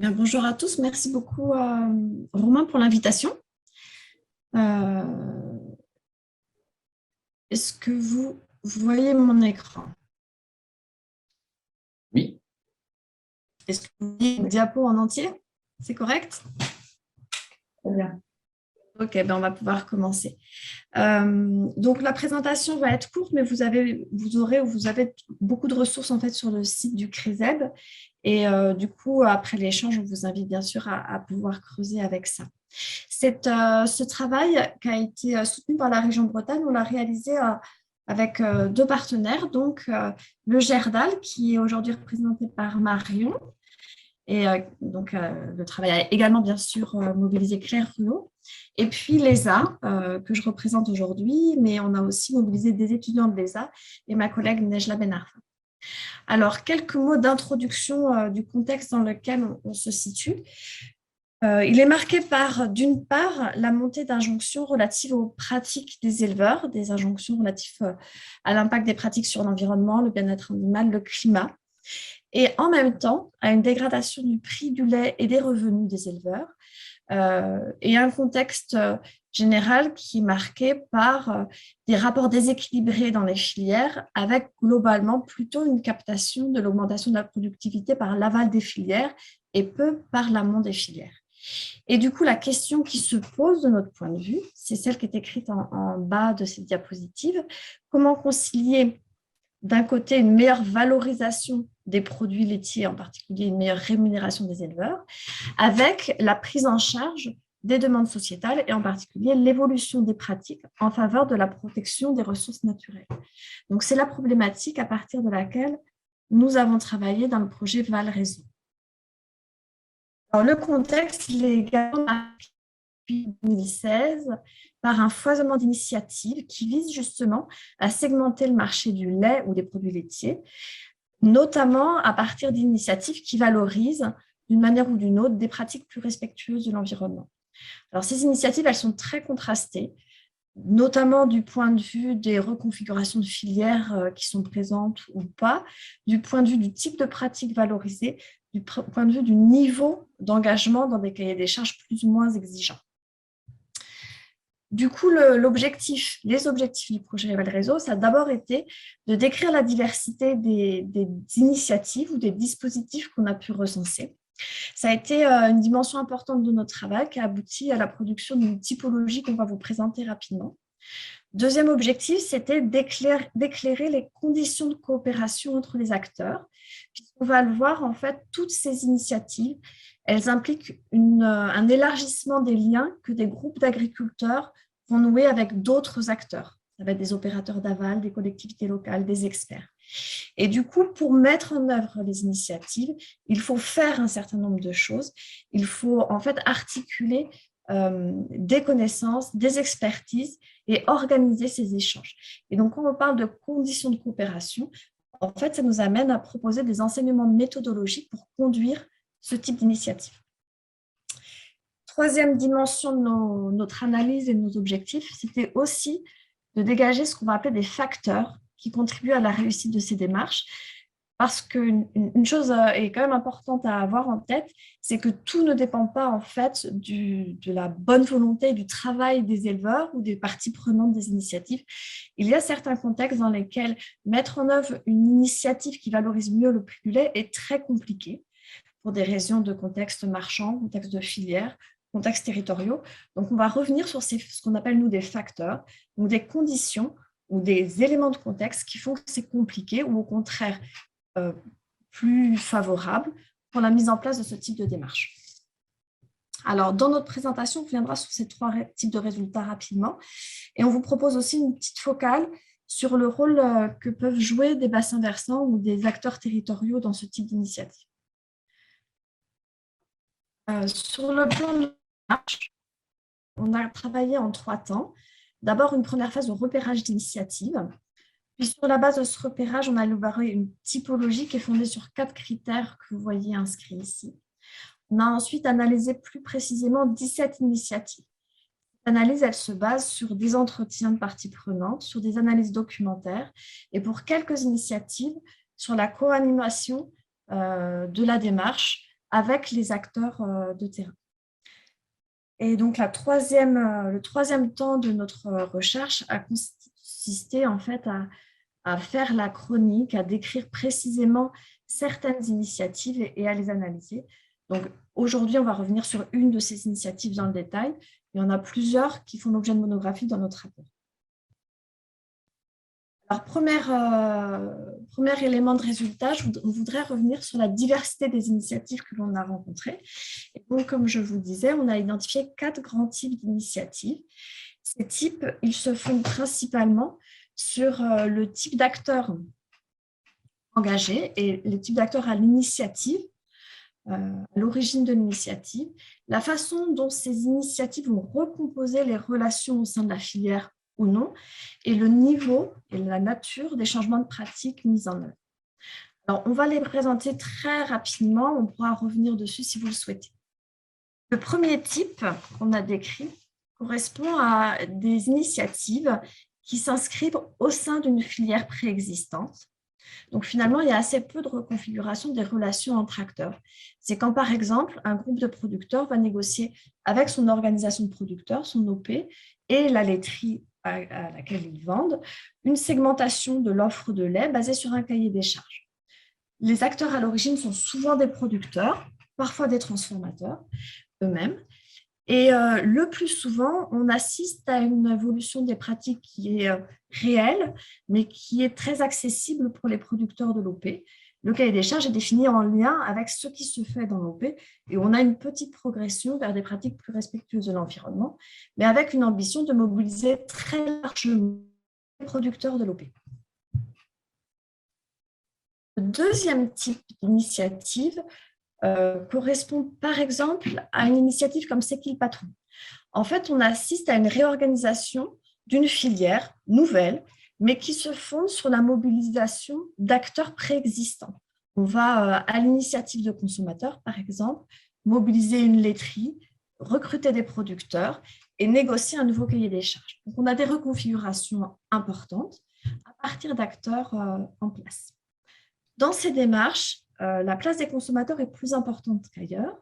Bien, bonjour à tous, merci beaucoup Romain pour l'invitation. Euh, Est-ce que vous voyez mon écran? Oui, Est-ce que vous voyez le diapo en entier? C'est correct? très bien. Ok, ben on va pouvoir commencer. Donc la présentation va être courte, mais vous avez beaucoup de ressources en fait sur le site du CRESEB. Et du coup, après l'échange, on vous invite bien sûr à pouvoir creuser avec ça. Ce travail qui a été soutenu par la région Bretagne, on l'a réalisé avec deux partenaires, donc le GERDAL, qui est aujourd'hui représenté par Marion, et le travail a également bien sûr mobilisé Claire Ruot, et puis l'ESA, que je représente aujourd'hui, mais on a aussi mobilisé des étudiants de l'ESA et ma collègue Nejla Benarfa. Alors, quelques mots d'introduction du contexte dans lequel on se situe. Il est marqué par, d'une part, la montée d'injonctions relatives aux pratiques des éleveurs, des injonctions relatives à l'impact des pratiques sur l'environnement, le bien-être animal, le climat, et en même temps, à une dégradation du prix du lait et des revenus des éleveurs, et un contexte général qui est marqué par des rapports déséquilibrés dans les filières, avec globalement plutôt une captation de l'augmentation de la productivité par l'aval des filières et peu par l'amont des filières. Et du coup, la question qui se pose de notre point de vue, c'est celle qui est écrite en bas de cette diapositive. Comment concilier d'un côté une meilleure valorisation des produits laitiers, en particulier une meilleure rémunération des éleveurs, avec la prise en charge des demandes sociétales et en particulier l'évolution des pratiques en faveur de la protection des ressources naturelles. Donc, c'est la problématique à partir de laquelle nous avons travaillé dans le projet Val Réseau. Alors, le contexte, il est également marqué depuis 2016 par un foisonnement d'initiatives qui visent justement à segmenter le marché du lait ou des produits laitiers, notamment à partir d'initiatives qui valorisent d'une manière ou d'une autre des pratiques plus respectueuses de l'environnement. Alors, ces initiatives, elles sont très contrastées, notamment du point de vue des reconfigurations de filières qui sont présentes ou pas, du point de vue du type de pratique valorisée, du point de vue du niveau d'engagement dans des cahiers des charges plus ou moins exigeants. Du coup, les objectifs du projet Val Réseau, ça a d'abord été de décrire la diversité des initiatives ou des dispositifs qu'on a pu recenser. Ça a été une dimension importante de notre travail qui a abouti à la production d'une typologie qu'on va vous présenter rapidement. Deuxième objectif, c'était d'éclairer les conditions de coopération entre les acteurs. Puisqu'on va le voir, en fait, toutes ces initiatives, elles impliquent un élargissement des liens que des groupes d'agriculteurs vont nouer avec d'autres acteurs. Ça va être des opérateurs d'aval, des collectivités locales, des experts. Et du coup, pour mettre en œuvre les initiatives, il faut faire un certain nombre de choses. Il faut en fait articuler des connaissances, des expertises et organiser ces échanges. Et donc, quand on parle de conditions de coopération, en fait, ça nous amène à proposer des enseignements méthodologiques pour conduire ce type d'initiative. Troisième dimension de notre analyse et de nos objectifs, c'était aussi de dégager ce qu'on va appeler des facteurs qui contribuent à la réussite de ces démarches. Parce qu'une chose est quand même importante à avoir en tête, c'est que tout ne dépend pas en fait de la bonne volonté et du travail des éleveurs ou des parties prenantes des initiatives. Il y a certains contextes dans lesquels mettre en œuvre une initiative qui valorise mieux le prix du lait est très compliqué pour des raisons de contexte marchand, contexte de filière, contextes territoriaux. Donc, on va revenir sur ce qu'on appelle, nous, des facteurs, ou des conditions ou des éléments de contexte qui font que c'est compliqué ou au contraire plus favorable pour la mise en place de ce type de démarche. Alors, dans notre présentation, on reviendra sur ces trois types de résultats rapidement et on vous propose aussi une petite focale sur le rôle que peuvent jouer des bassins versants ou des acteurs territoriaux dans ce type d'initiative. Sur le plan de la démarche, on a travaillé en 3 temps. D'abord, une première phase de repérage d'initiatives. Puis, sur la base de ce repérage, on a élaboré une typologie qui est fondée sur 4 critères que vous voyez inscrits ici. On a ensuite analysé plus précisément 17 initiatives. Cette analyse, elle se base sur des entretiens de parties prenantes, sur des analyses documentaires et pour quelques initiatives, sur la co-animation de la démarche avec les acteurs de terrain. Et donc, le troisième temps de notre recherche a consisté en fait à faire la chronique, à décrire précisément certaines initiatives et à les analyser. Donc, aujourd'hui, on va revenir sur une de ces initiatives dans le détail. Il y en a plusieurs qui font l'objet de monographies dans notre rapport. Alors, premier élément de résultat, on voudrait revenir sur la diversité des initiatives que l'on a rencontrées. Et donc, comme je vous disais, on a identifié 4 grands types d'initiatives. Ces types, ils se fondent principalement sur le type d'acteurs engagés et les types d'acteurs à l'initiative, à l'origine de l'initiative, la façon dont ces initiatives vont recomposer les relations au sein de la filière ou non, et le niveau et la nature des changements de pratiques mis en œuvre. Alors, on va les présenter très rapidement, on pourra revenir dessus si vous le souhaitez. Le premier type qu'on a décrit correspond à des initiatives qui s'inscrivent au sein d'une filière préexistante. Donc, finalement, il y a assez peu de reconfiguration des relations entre acteurs. C'est quand, par exemple, un groupe de producteurs va négocier avec son organisation de producteurs, son OP, et la laiterie à laquelle ils vendent, une segmentation de l'offre de lait basée sur un cahier des charges. Les acteurs à l'origine sont souvent des producteurs, parfois des transformateurs eux-mêmes. Et le plus souvent, on assiste à une évolution des pratiques qui est réelle, mais qui est très accessible pour les producteurs de l'OP. Le cahier des charges est défini en lien avec ce qui se fait dans l'OP et on a une petite progression vers des pratiques plus respectueuses de l'environnement, mais avec une ambition de mobiliser très largement les producteurs de l'OP. Le deuxième type d'initiative correspond par exemple à une initiative comme C'est qui le patron. En fait, on assiste à une réorganisation d'une filière nouvelle, mais qui se fonde sur la mobilisation d'acteurs préexistants. On va, à l'initiative de consommateurs, par exemple, mobiliser une laiterie, recruter des producteurs et négocier un nouveau cahier des charges. Donc, on a des reconfigurations importantes à partir d'acteurs en place. Dans ces démarches, la place des consommateurs est plus importante qu'ailleurs.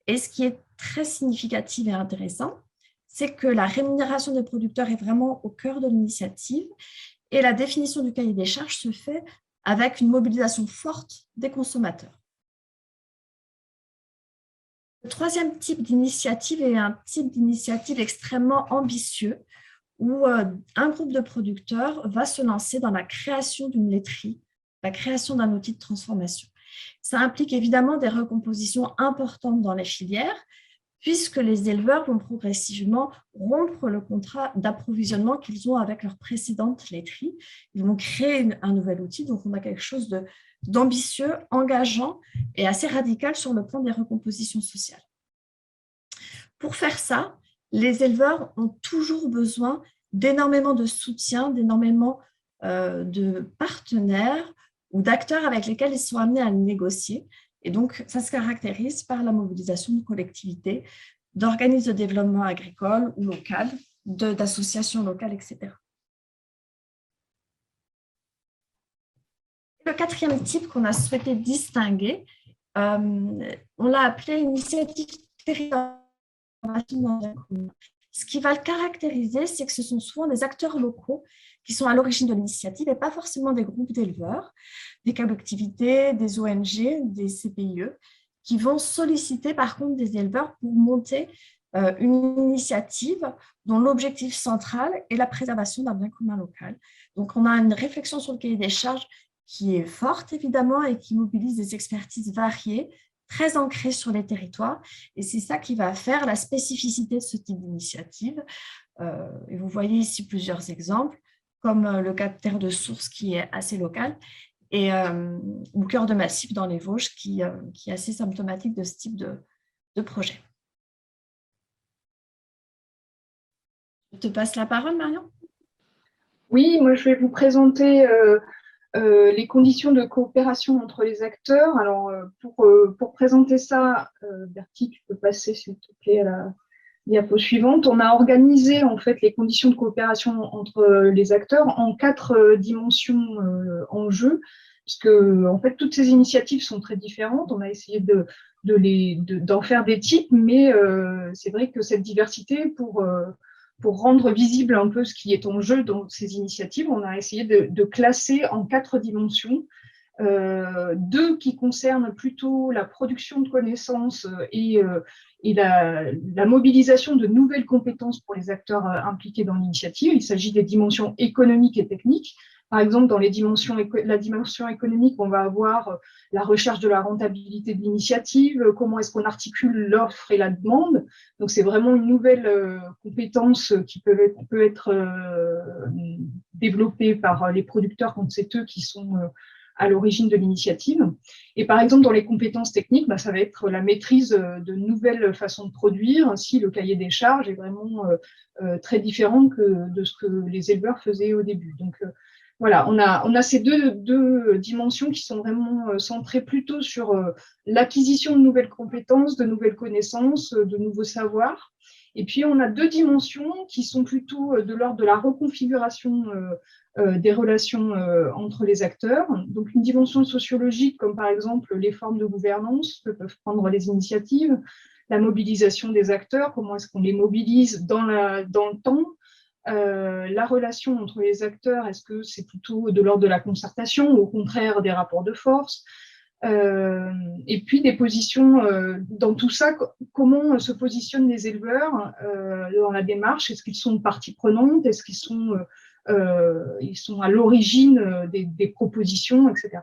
Et ce qui est très significatif et intéressant, c'est que la rémunération des producteurs est vraiment au cœur de l'initiative et la définition du cahier des charges se fait avec une mobilisation forte des consommateurs. Le troisième type d'initiative est un type d'initiative extrêmement ambitieux où un groupe de producteurs va se lancer dans la création d'une laiterie, la création d'un outil de transformation. Ça implique évidemment des recompositions importantes dans les filières, puisque les éleveurs vont progressivement rompre le contrat d'approvisionnement qu'ils ont avec leur précédente laiterie. Ils vont créer un nouvel outil, donc on a quelque chose d'ambitieux, engageant et assez radical sur le plan des recompositions sociales. Pour faire ça, les éleveurs ont toujours besoin d'énormément de soutien, d'énormément de partenaires ou d'acteurs avec lesquels ils sont amenés à négocier. Et donc, ça se caractérise par la mobilisation de collectivités, d'organismes de développement agricole ou local, d'associations locales, etc. Le quatrième type qu'on a souhaité distinguer, on l'a appelé initiative territoriale. Ce qui va le caractériser, c'est que ce sont souvent des acteurs locaux qui sont à l'origine de l'initiative et pas forcément des groupes d'éleveurs, des collectivités, des ONG, des CPIE, qui vont solliciter par contre des éleveurs pour monter une initiative dont l'objectif central est la préservation d'un bien commun local. Donc, on a une réflexion sur le cahier des charges qui est forte, évidemment, et qui mobilise des expertises variées, très ancrées sur les territoires. Et c'est ça qui va faire la spécificité de ce type d'initiative. Et vous voyez ici plusieurs exemples, comme le cas de Terre de Source qui est assez local, et ou Cœur de Massif dans les Vosges qui est assez symptomatique de ce type de projet. Je te passe la parole, Marion. Oui, moi je vais vous présenter les conditions de coopération entre les acteurs. Alors, pour présenter ça, Bertie, tu peux passer s'il te plaît à la diapo suivante. On a organisé en fait les conditions de coopération entre les acteurs en 4 dimensions en jeu. parce que en fait, toutes ces initiatives sont très différentes. On a essayé d'en faire des types, mais c'est vrai que cette diversité, pour rendre visible un peu ce qui est en jeu dans ces initiatives, on a essayé de classer en 4 dimensions. 2 qui concernent plutôt la production de connaissances et la mobilisation de nouvelles compétences pour les acteurs impliqués dans l'initiative. Il s'agit des dimensions économiques et techniques. Par exemple, dans la dimension économique, on va avoir la recherche de la rentabilité de l'initiative, comment est-ce qu'on articule l'offre et la demande. Donc, c'est vraiment une nouvelle compétence qui peut être développée par les producteurs quand c'est eux qui sont à l'origine de l'initiative. Et par exemple, dans les compétences techniques, ça va être la maîtrise de nouvelles façons de produire, si le cahier des charges est vraiment très différent de ce que les éleveurs faisaient au début. Donc, voilà, on a ces deux dimensions qui sont vraiment centrées plutôt sur l'acquisition de nouvelles compétences, de nouvelles connaissances, de nouveaux savoirs. Et puis, on a 2 dimensions qui sont plutôt de l'ordre de la reconfiguration des relations entre les acteurs. Donc, une dimension sociologique, comme par exemple les formes de gouvernance que peuvent prendre les initiatives, la mobilisation des acteurs, comment est-ce qu'on les mobilise dans le temps, la relation entre les acteurs, est-ce que c'est plutôt de l'ordre de la concertation ou au contraire des rapports de force, et puis des positions dans tout ça, comment se positionnent les éleveurs dans la démarche, est-ce qu'ils sont partie prenante, est-ce qu'ils sont, ils sont à l'origine des propositions, etc.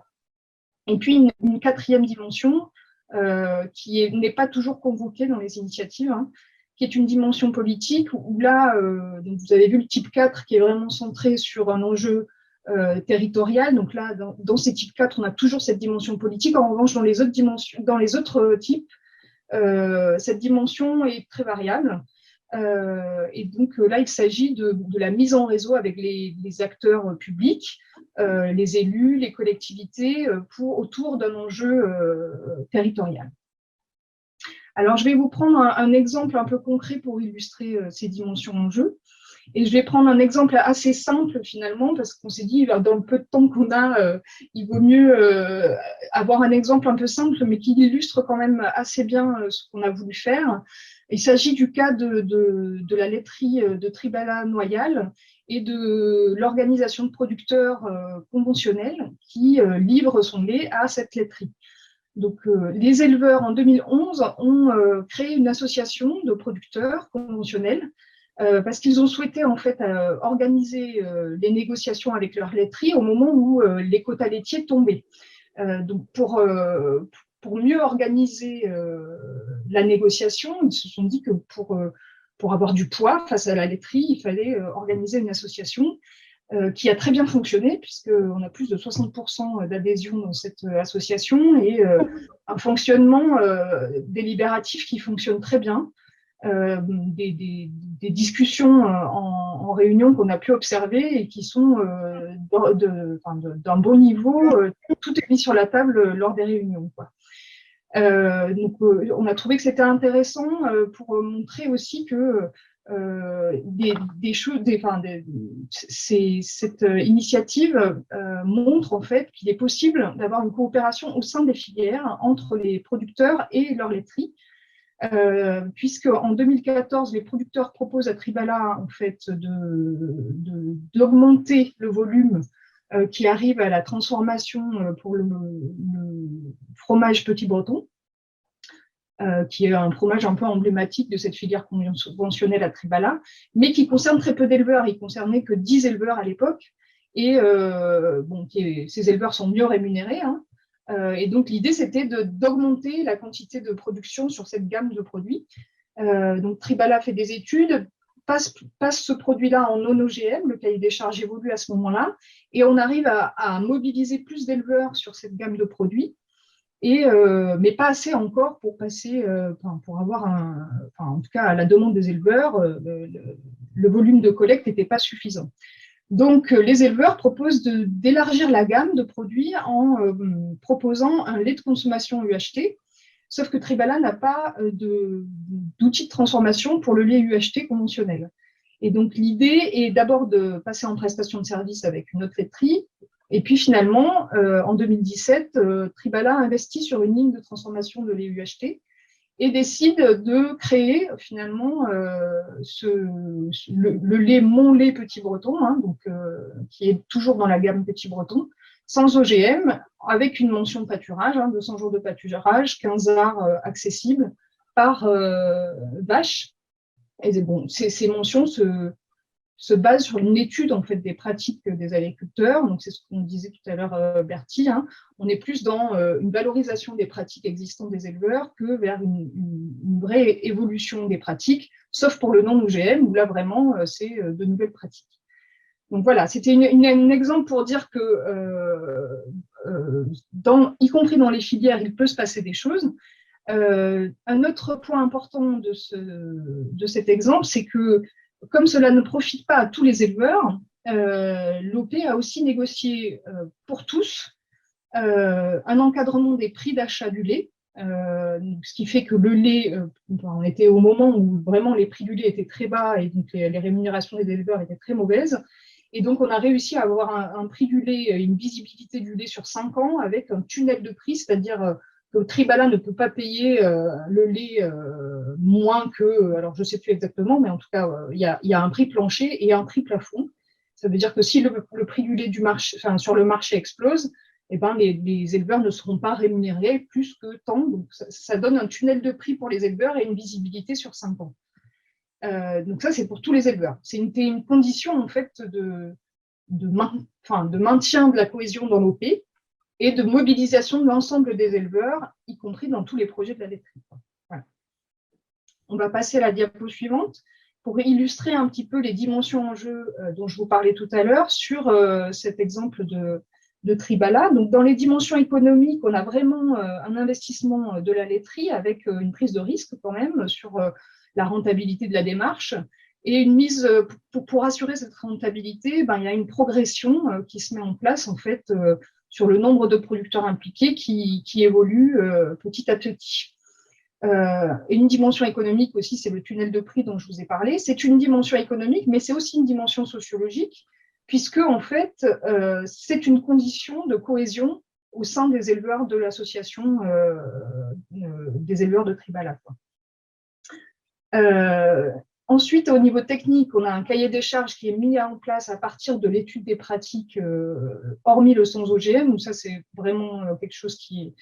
Et puis une 4e dimension qui n'est pas toujours convoquée dans les initiatives, hein, qui est une dimension politique, où là, donc vous avez vu le type 4 qui est vraiment centré sur un enjeu territorial. Donc là, dans ces types 4, on a toujours cette dimension politique. En revanche, dans les autres types, cette dimension est très variable. Et donc là, il s'agit de la mise en réseau avec les acteurs publics, les élus, les collectivités, autour d'un enjeu territorial. Alors, je vais vous prendre un exemple un peu concret pour illustrer ces dimensions en jeu. Et je vais prendre un exemple assez simple finalement, parce qu'on s'est dit, dans le peu de temps qu'on a, il vaut mieux avoir un exemple un peu simple, mais qui illustre quand même assez bien ce qu'on a voulu faire. Il s'agit du cas de la laiterie de Tribala-Noyal et de l'organisation de producteurs conventionnels qui livre son lait à cette laiterie. Donc, les éleveurs, en 2011, ont créé une association de producteurs conventionnels parce qu'ils ont souhaité en fait organiser les négociations avec leur laiterie au moment où les quotas laitiers tombaient. Donc, pour mieux organiser la négociation, ils se sont dit que pour avoir du poids face à la laiterie, il fallait organiser une association qui a très bien fonctionné, puisqu'on a plus de 60% d'adhésion dans cette association et un fonctionnement délibératif qui fonctionne très bien. Des discussions en réunion qu'on a pu observer et qui sont d'un bon niveau. Tout est mis sur la table lors des réunions, quoi. Donc, on a trouvé que c'était intéressant pour montrer aussi que cette initiative montre en fait qu'il est possible d'avoir une coopération au sein des filières entre les producteurs et leur laiterie, puisque en 2014 les producteurs proposent à Tribala en fait d'augmenter le volume qui arrive à la transformation pour le fromage Petit Breton, qui est un fromage un peu emblématique de cette filière conventionnelle à Tribala, mais qui concerne très peu d'éleveurs. Il ne concernait que 10 éleveurs à l'époque, et ces éleveurs sont mieux rémunérés, hein. Et donc l'idée, c'était d'augmenter la quantité de production sur cette gamme de produits. Donc Tribala fait des études, passe ce produit-là en non-OGM, le cahier des charges évolue à ce moment-là, et on arrive à mobiliser plus d'éleveurs sur cette gamme de produits, mais pas assez encore pour passer, pour avoir en tout cas à la demande des éleveurs, le volume de collecte n'était pas suffisant. Donc, les éleveurs proposent d'élargir la gamme de produits en proposant un lait de consommation UHT, sauf que Tribala n'a pas d'outil de transformation pour le lait UHT conventionnel. Et donc, l'idée est d'abord de passer en prestation de service avec une autre laiterie, Et puis finalement, en 2017, Tribala investit sur une ligne de transformation de lait UHT et décide de créer finalement le lait Mon Lait Petit Breton, hein, donc, qui est toujours dans la gamme Petit Breton, sans OGM, avec une mention pâturage, hein, 200 jours de pâturage, 15 arts accessibles par vache. Et bon, ces mentions se base sur une étude en fait des pratiques des agriculteurs. Donc c'est ce qu'on disait tout à l'heure, Bertie. Hein. On est plus dans une valorisation des pratiques existantes des éleveurs que vers une vraie évolution des pratiques, sauf pour le non-OGM où là vraiment c'est de nouvelles pratiques. Donc voilà, c'était un exemple pour dire que y compris dans les filières, il peut se passer des choses. Un autre point important de cet exemple, c'est que comme cela ne profite pas à tous les éleveurs, l'OP a aussi négocié pour tous un encadrement des prix d'achat du lait, ce qui fait que le lait, on était au moment où vraiment les prix du lait étaient très bas et donc les rémunérations des éleveurs étaient très mauvaises. Et donc, on a réussi à avoir un prix du lait, une visibilité du lait sur 5 ans avec un tunnel de prix, c'est-à-dire que Tribala ne peut pas payer le lait moins que, alors je ne sais plus exactement, mais en tout cas, il y a un prix plancher et un prix plafond. Ça veut dire que si le prix du lait sur le marché explose, eh ben, les éleveurs ne seront pas rémunérés plus que tant. Donc, ça donne un tunnel de prix pour les éleveurs et une visibilité sur 5 ans. Donc ça, c'est pour tous les éleveurs. C'est une condition en fait de maintien de la cohésion dans l'OP et de mobilisation de l'ensemble des éleveurs, y compris dans tous les projets de la laiterie. Voilà. On va passer à la diapo suivante pour illustrer un petit peu les dimensions en jeu dont je vous parlais tout à l'heure sur cet exemple de Tribala. Donc, dans les dimensions économiques, on a vraiment un investissement de la laiterie avec une prise de risque quand même sur la rentabilité de la démarche. Et une mise, pour assurer cette rentabilité, il y a une progression qui se met en place en fait sur le nombre de producteurs impliqués qui évolue petit à petit. Une dimension économique aussi, c'est le tunnel de prix dont je vous ai parlé. C'est une dimension économique, mais c'est aussi une dimension sociologique, puisque en fait, c'est une condition de cohésion au sein des éleveurs de l'association des éleveurs de Tribala. Ensuite, au niveau technique, on a un cahier des charges qui est mis en place à partir de l'étude des pratiques, hormis le sans OGM, où ça, c'est vraiment quelque chose qui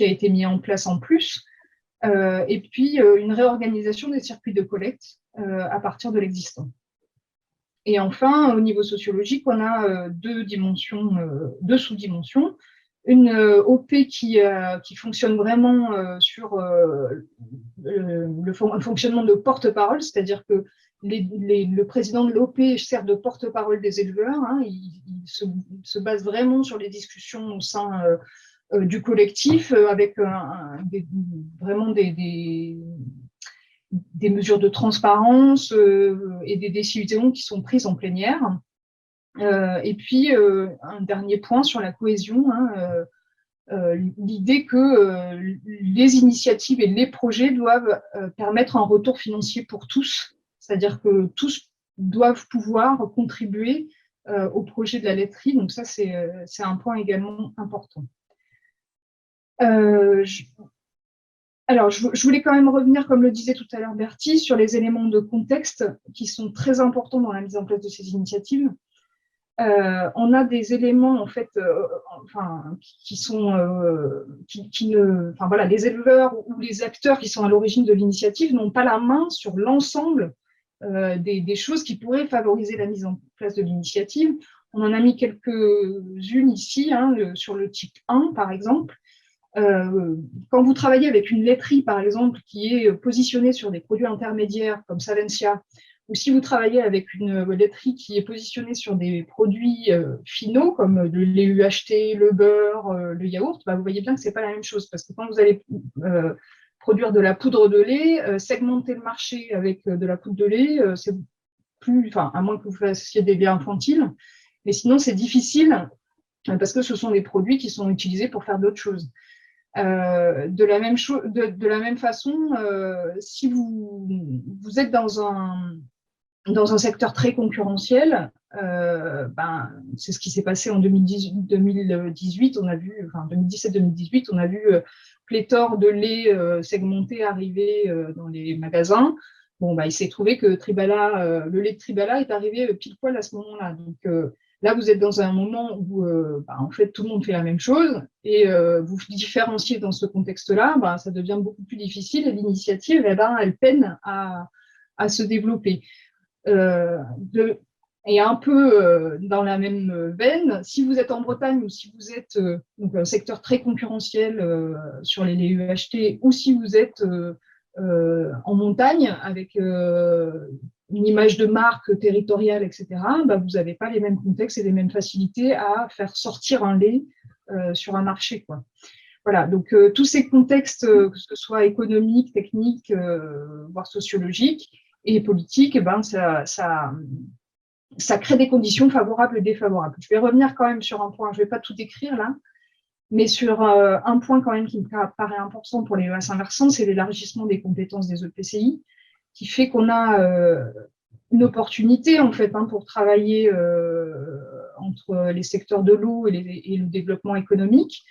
a été mis en place en plus. Et puis, une réorganisation des circuits de collecte à partir de l'existant. Et enfin, au niveau sociologique, on a deux sous-dimensions. Une OP qui fonctionne vraiment sur un fonctionnement de porte-parole, c'est-à-dire que le président de l'OP sert de porte-parole des éleveurs. Hein, il se base vraiment sur les discussions au sein du collectif avec vraiment des mesures de transparence et des décisions qui sont prises en plénière. Et puis, un dernier point sur la cohésion, hein, l'idée que les initiatives et les projets doivent permettre un retour financier pour tous, c'est-à-dire que tous doivent pouvoir contribuer au projet de la laiterie. Donc ça, c'est un point également important. Alors, je voulais quand même revenir, comme le disait tout à l'heure Bertie, sur les éléments de contexte qui sont très importants dans la mise en place de ces initiatives. On a des éléments en fait, qui sont, voilà, les éleveurs ou les acteurs qui sont à l'origine de l'initiative n'ont pas la main sur l'ensemble des choses qui pourraient favoriser la mise en place de l'initiative. On en a mis quelques-unes ici, hein, sur le type 1 par exemple. Quand vous travaillez avec une laiterie, par exemple, qui est positionnée sur des produits intermédiaires comme Savencia, ou si vous travaillez avec une laiterie qui est positionnée sur des produits finaux comme le lait UHT, le beurre, le yaourt, vous voyez bien que ce n'est pas la même chose. Parce que quand vous allez produire de la poudre de lait, segmenter le marché avec de la poudre de lait, c'est plus, à moins que vous fassiez des laits infantiles, mais sinon c'est difficile parce que ce sont des produits qui sont utilisés pour faire d'autres choses. De la même façon, si vous êtes dans un secteur très concurrentiel, c'est ce qui s'est passé en 2018, on a vu, enfin 2017-2018, on a vu pléthore de lait segmenté arriver dans les magasins. Bon, il s'est trouvé que le lait de Tribala est arrivé pile poil à ce moment-là. Donc là, vous êtes dans un moment où en fait tout le monde fait la même chose et vous différenciez dans ce contexte-là, ça devient beaucoup plus difficile et l'initiative, elle peine à se développer. Et un peu dans la même veine, si vous êtes en Bretagne ou si vous êtes donc un secteur très concurrentiel sur les UHT ou si vous êtes en montagne avec une image de marque territoriale, etc., vous n'avez pas les mêmes contextes et les mêmes facilités à faire sortir un lait sur un marché, quoi. Voilà, donc tous ces contextes, que ce soit économiques, techniques, voire sociologiques et politiques, ça crée des conditions favorables et défavorables. Je vais revenir quand même sur un point, je ne vais pas tout décrire là, mais sur un point quand même qui me paraît important pour les bassins versants, c'est l'élargissement des compétences des EPCI, qui fait qu'on a une opportunité en fait pour travailler entre les secteurs de l'eau et le développement économique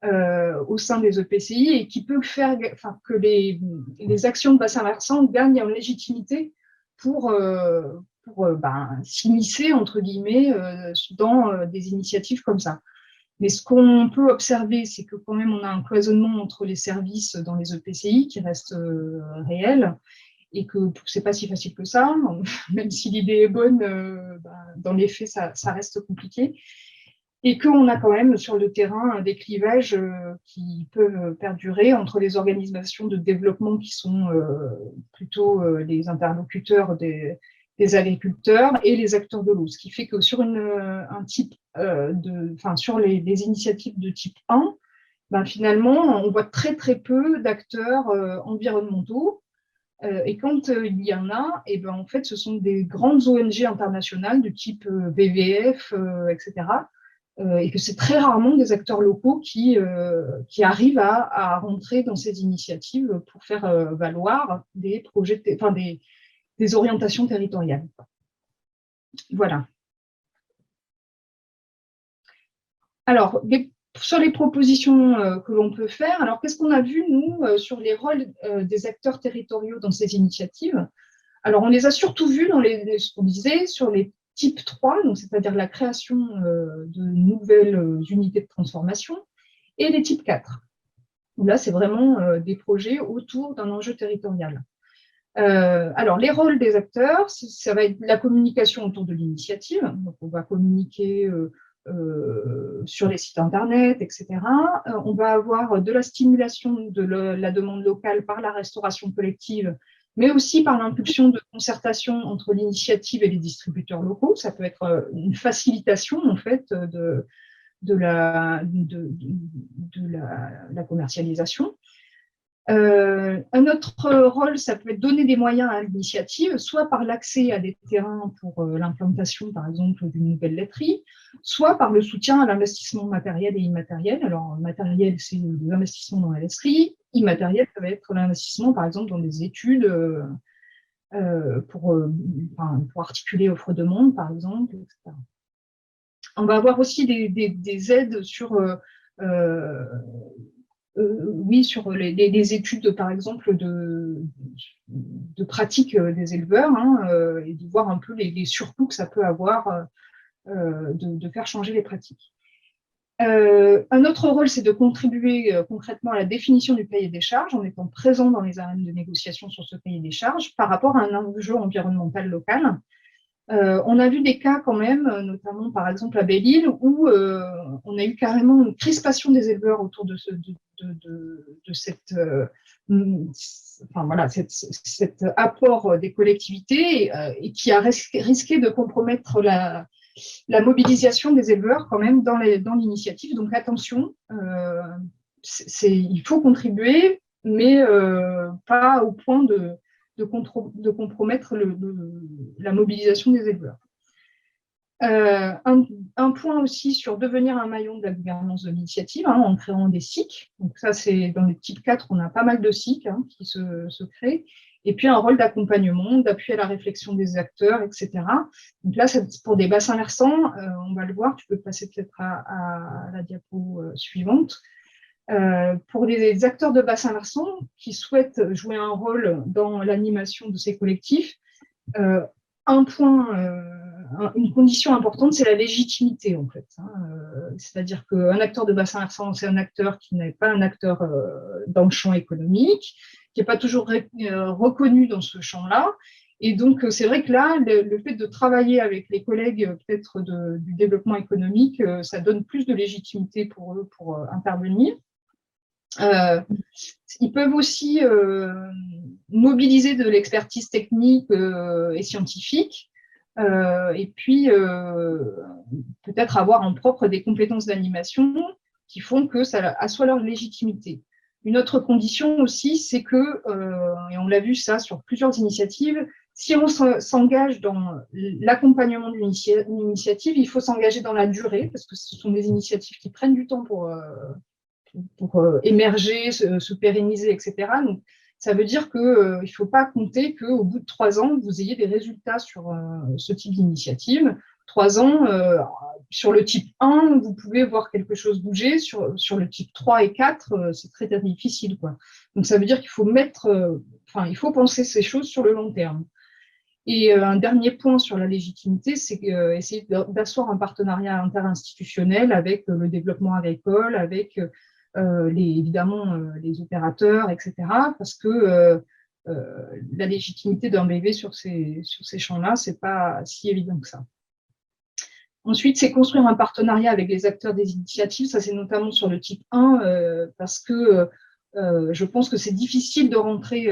au sein des EPCI et qui peut faire que les actions de bassin versant gagnent en légitimité pour s'immiscer, entre guillemets, dans des initiatives comme ça. Mais ce qu'on peut observer, c'est que quand même, on a un cloisonnement entre les services dans les EPCI qui reste réel et que ce n'est pas si facile que ça. Même si l'idée est bonne, dans les faits, ça reste compliqué. Et qu'on a quand même sur le terrain des clivages qui peuvent perdurer entre les organisations de développement qui sont plutôt les interlocuteurs des agriculteurs et les acteurs de l'eau. Ce qui fait que sur sur les initiatives de type 1, finalement, on voit très très peu d'acteurs environnementaux. Et quand il y en a, en fait, ce sont des grandes ONG internationales de type WWF, etc., et que c'est très rarement des acteurs locaux qui arrivent à rentrer dans ces initiatives pour faire valoir des projets, des orientations territoriales. Voilà. Alors, sur les propositions que l'on peut faire, alors qu'est-ce qu'on a vu, nous, sur les rôles des acteurs territoriaux dans ces initiatives? Alors, on les a surtout vus dans ce qu'on disait, sur les type 3, donc c'est-à-dire la création de nouvelles unités de transformation, et les types 4. Là, c'est vraiment des projets autour d'un enjeu territorial. Alors, les rôles des acteurs, ça va être la communication autour de l'initiative. Donc, on va communiquer sur les sites internet, etc. On va avoir de la stimulation de la demande locale par la restauration collective, mais aussi par l'impulsion de concertation entre l'initiative et les distributeurs locaux. Ça peut être une facilitation, en fait, de la commercialisation. Un autre rôle, ça peut être donner des moyens à l'initiative, soit par l'accès à des terrains pour l'implantation, par exemple, d'une nouvelle laiterie, soit par le soutien à l'investissement matériel et immatériel. Alors, matériel, c'est l'investissement dans la laiterie. Immatériel, ça va être l'investissement, par exemple, dans des études pour articuler offre-demande, par exemple, etc. On va avoir aussi des aides sur sur les études, par exemple, de pratique des éleveurs, et de voir un peu les surcoûts que ça peut avoir de faire changer les pratiques. Un autre rôle, c'est de contribuer concrètement à la définition du cahier des charges en étant présent dans les arènes de négociation sur ce cahier des charges par rapport à un enjeu environnemental local. On a vu des cas quand même, notamment par exemple à Belle-Île, où on a eu carrément une crispation des éleveurs autour de cet apport des collectivités et qui a risqué de compromettre la mobilisation des éleveurs quand même dans l'initiative. Donc attention, il faut contribuer, mais pas au point de compromettre la mobilisation des éleveurs. Un point aussi sur devenir un maillon de la gouvernance de l'initiative en créant des SIC. Donc ça, c'est dans les types 4, on a pas mal de SIC qui se créent Et puis un rôle d'accompagnement, d'appui à la réflexion des acteurs, etc. Donc là, pour des bassins versants, on va le voir, tu peux passer peut-être à la diapo suivante. Pour les acteurs de bassins versants qui souhaitent jouer un rôle dans l'animation de ces collectifs, un point, une condition importante, c'est la légitimité, en fait. C'est-à-dire qu'un acteur de bassin versant, c'est un acteur qui n'est pas un acteur dans le champ économique, qui n'est pas toujours reconnu dans ce champ-là. Et donc, c'est vrai que là, le fait de travailler avec les collègues peut-être du développement économique, ça donne plus de légitimité pour eux pour intervenir. Ils peuvent aussi mobiliser de l'expertise technique et scientifique, et puis peut-être avoir en propre des compétences d'animation qui font que ça assoit leur légitimité. Une autre condition aussi, c'est que, et on l'a vu ça sur plusieurs initiatives, si on s'engage dans l'accompagnement d'une initiative, il faut s'engager dans la durée, parce que ce sont des initiatives qui prennent du temps pour émerger, se pérenniser, etc. Donc, ça veut dire qu'il ne faut pas compter qu'au bout de 3 ans, vous ayez des résultats sur ce type d'initiative. 3 ans, sur le type 1, vous pouvez voir quelque chose bouger. Sur le type 3 et 4, c'est très, très difficile, quoi. Donc, ça veut dire qu'il faut il faut penser ces choses sur le long terme. Et un dernier point sur la légitimité, c'est essayer d'asseoir un partenariat interinstitutionnel avec le développement agricole, avec évidemment les opérateurs, etc. Parce que la légitimité d'un bébé sur ces champs-là, c'est pas si évident que ça. Ensuite, c'est construire un partenariat avec les acteurs des initiatives. Ça, c'est notamment sur le type 1, parce que je pense que c'est difficile de rentrer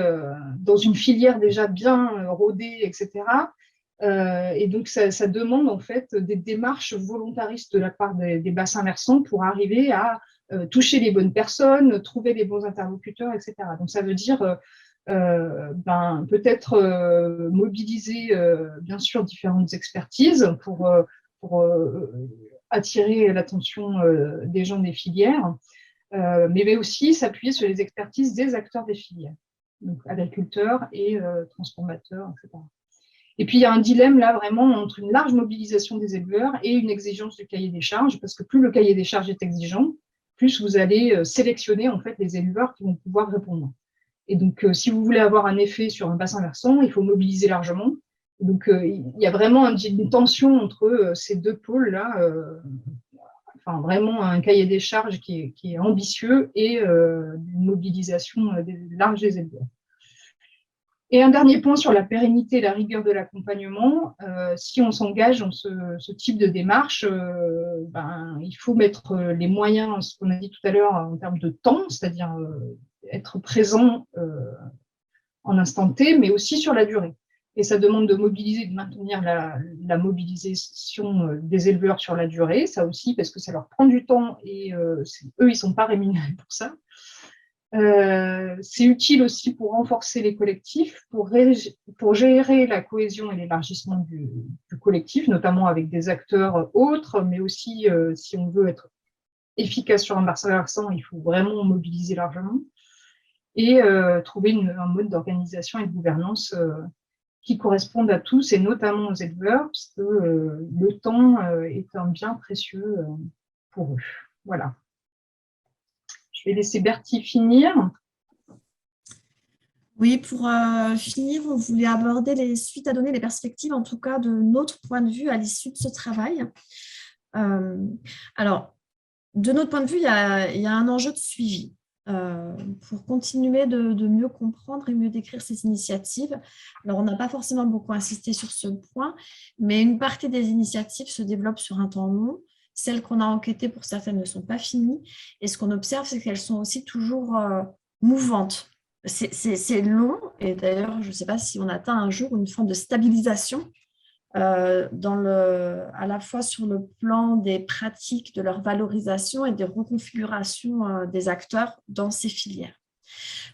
dans une filière déjà bien rodée, etc. Et donc, ça demande en fait des démarches volontaristes de la part des bassins versants pour arriver à toucher les bonnes personnes, trouver les bons interlocuteurs, etc. Donc, ça veut dire peut-être mobiliser, bien sûr, différentes expertises pour attirer l'attention des gens des filières, mais aussi s'appuyer sur les expertises des acteurs des filières, donc agriculteurs et transformateurs, etc. Et puis, il y a un dilemme là vraiment entre une large mobilisation des éleveurs et une exigence du cahier des charges, parce que plus le cahier des charges est exigeant, plus vous allez sélectionner en fait les éleveurs qui vont pouvoir répondre. Et donc, si vous voulez avoir un effet sur un bassin versant, il faut mobiliser largement. Donc, il y a vraiment une tension entre ces deux pôles-là, enfin vraiment un cahier des charges qui est ambitieux et une mobilisation large des éleveurs. Et un dernier point sur la pérennité et la rigueur de l'accompagnement. Si on s'engage dans ce type de démarche, il faut mettre les moyens, ce qu'on a dit tout à l'heure, en termes de temps, c'est-à-dire être présent en instant T, mais aussi sur la durée. Et ça demande de mobiliser, de maintenir la mobilisation des éleveurs sur la durée, ça aussi, parce que ça leur prend du temps et eux, ils ne sont pas rémunérés pour ça. C'est utile aussi pour renforcer les collectifs, pour gérer la cohésion et l'élargissement du collectif, notamment avec des acteurs autres, mais aussi, si on veut être efficace sur un bassin versant, il faut vraiment mobiliser largement et trouver un mode d'organisation et de gouvernance qui corresponde à tous, et notamment aux éleveurs, parce que le temps est un bien précieux pour eux. Voilà. Je vais laisser Bertie finir. Oui, pour finir, on voulait aborder les suites à donner, les perspectives, en tout cas de notre point de vue à l'issue de ce travail. Alors, de notre point de vue, il y a un enjeu de suivi pour continuer de mieux comprendre et mieux décrire ces initiatives. Alors, on n'a pas forcément beaucoup insisté sur ce point, mais une partie des initiatives se développe sur un temps long. Celles qu'on a enquêtées, pour certaines, ne sont pas finies. Et ce qu'on observe, c'est qu'elles sont aussi toujours mouvantes. C'est long, et d'ailleurs, je ne sais pas si on atteint un jour une forme de stabilisation à la fois sur le plan des pratiques, de leur valorisation et des reconfigurations des acteurs dans ces filières.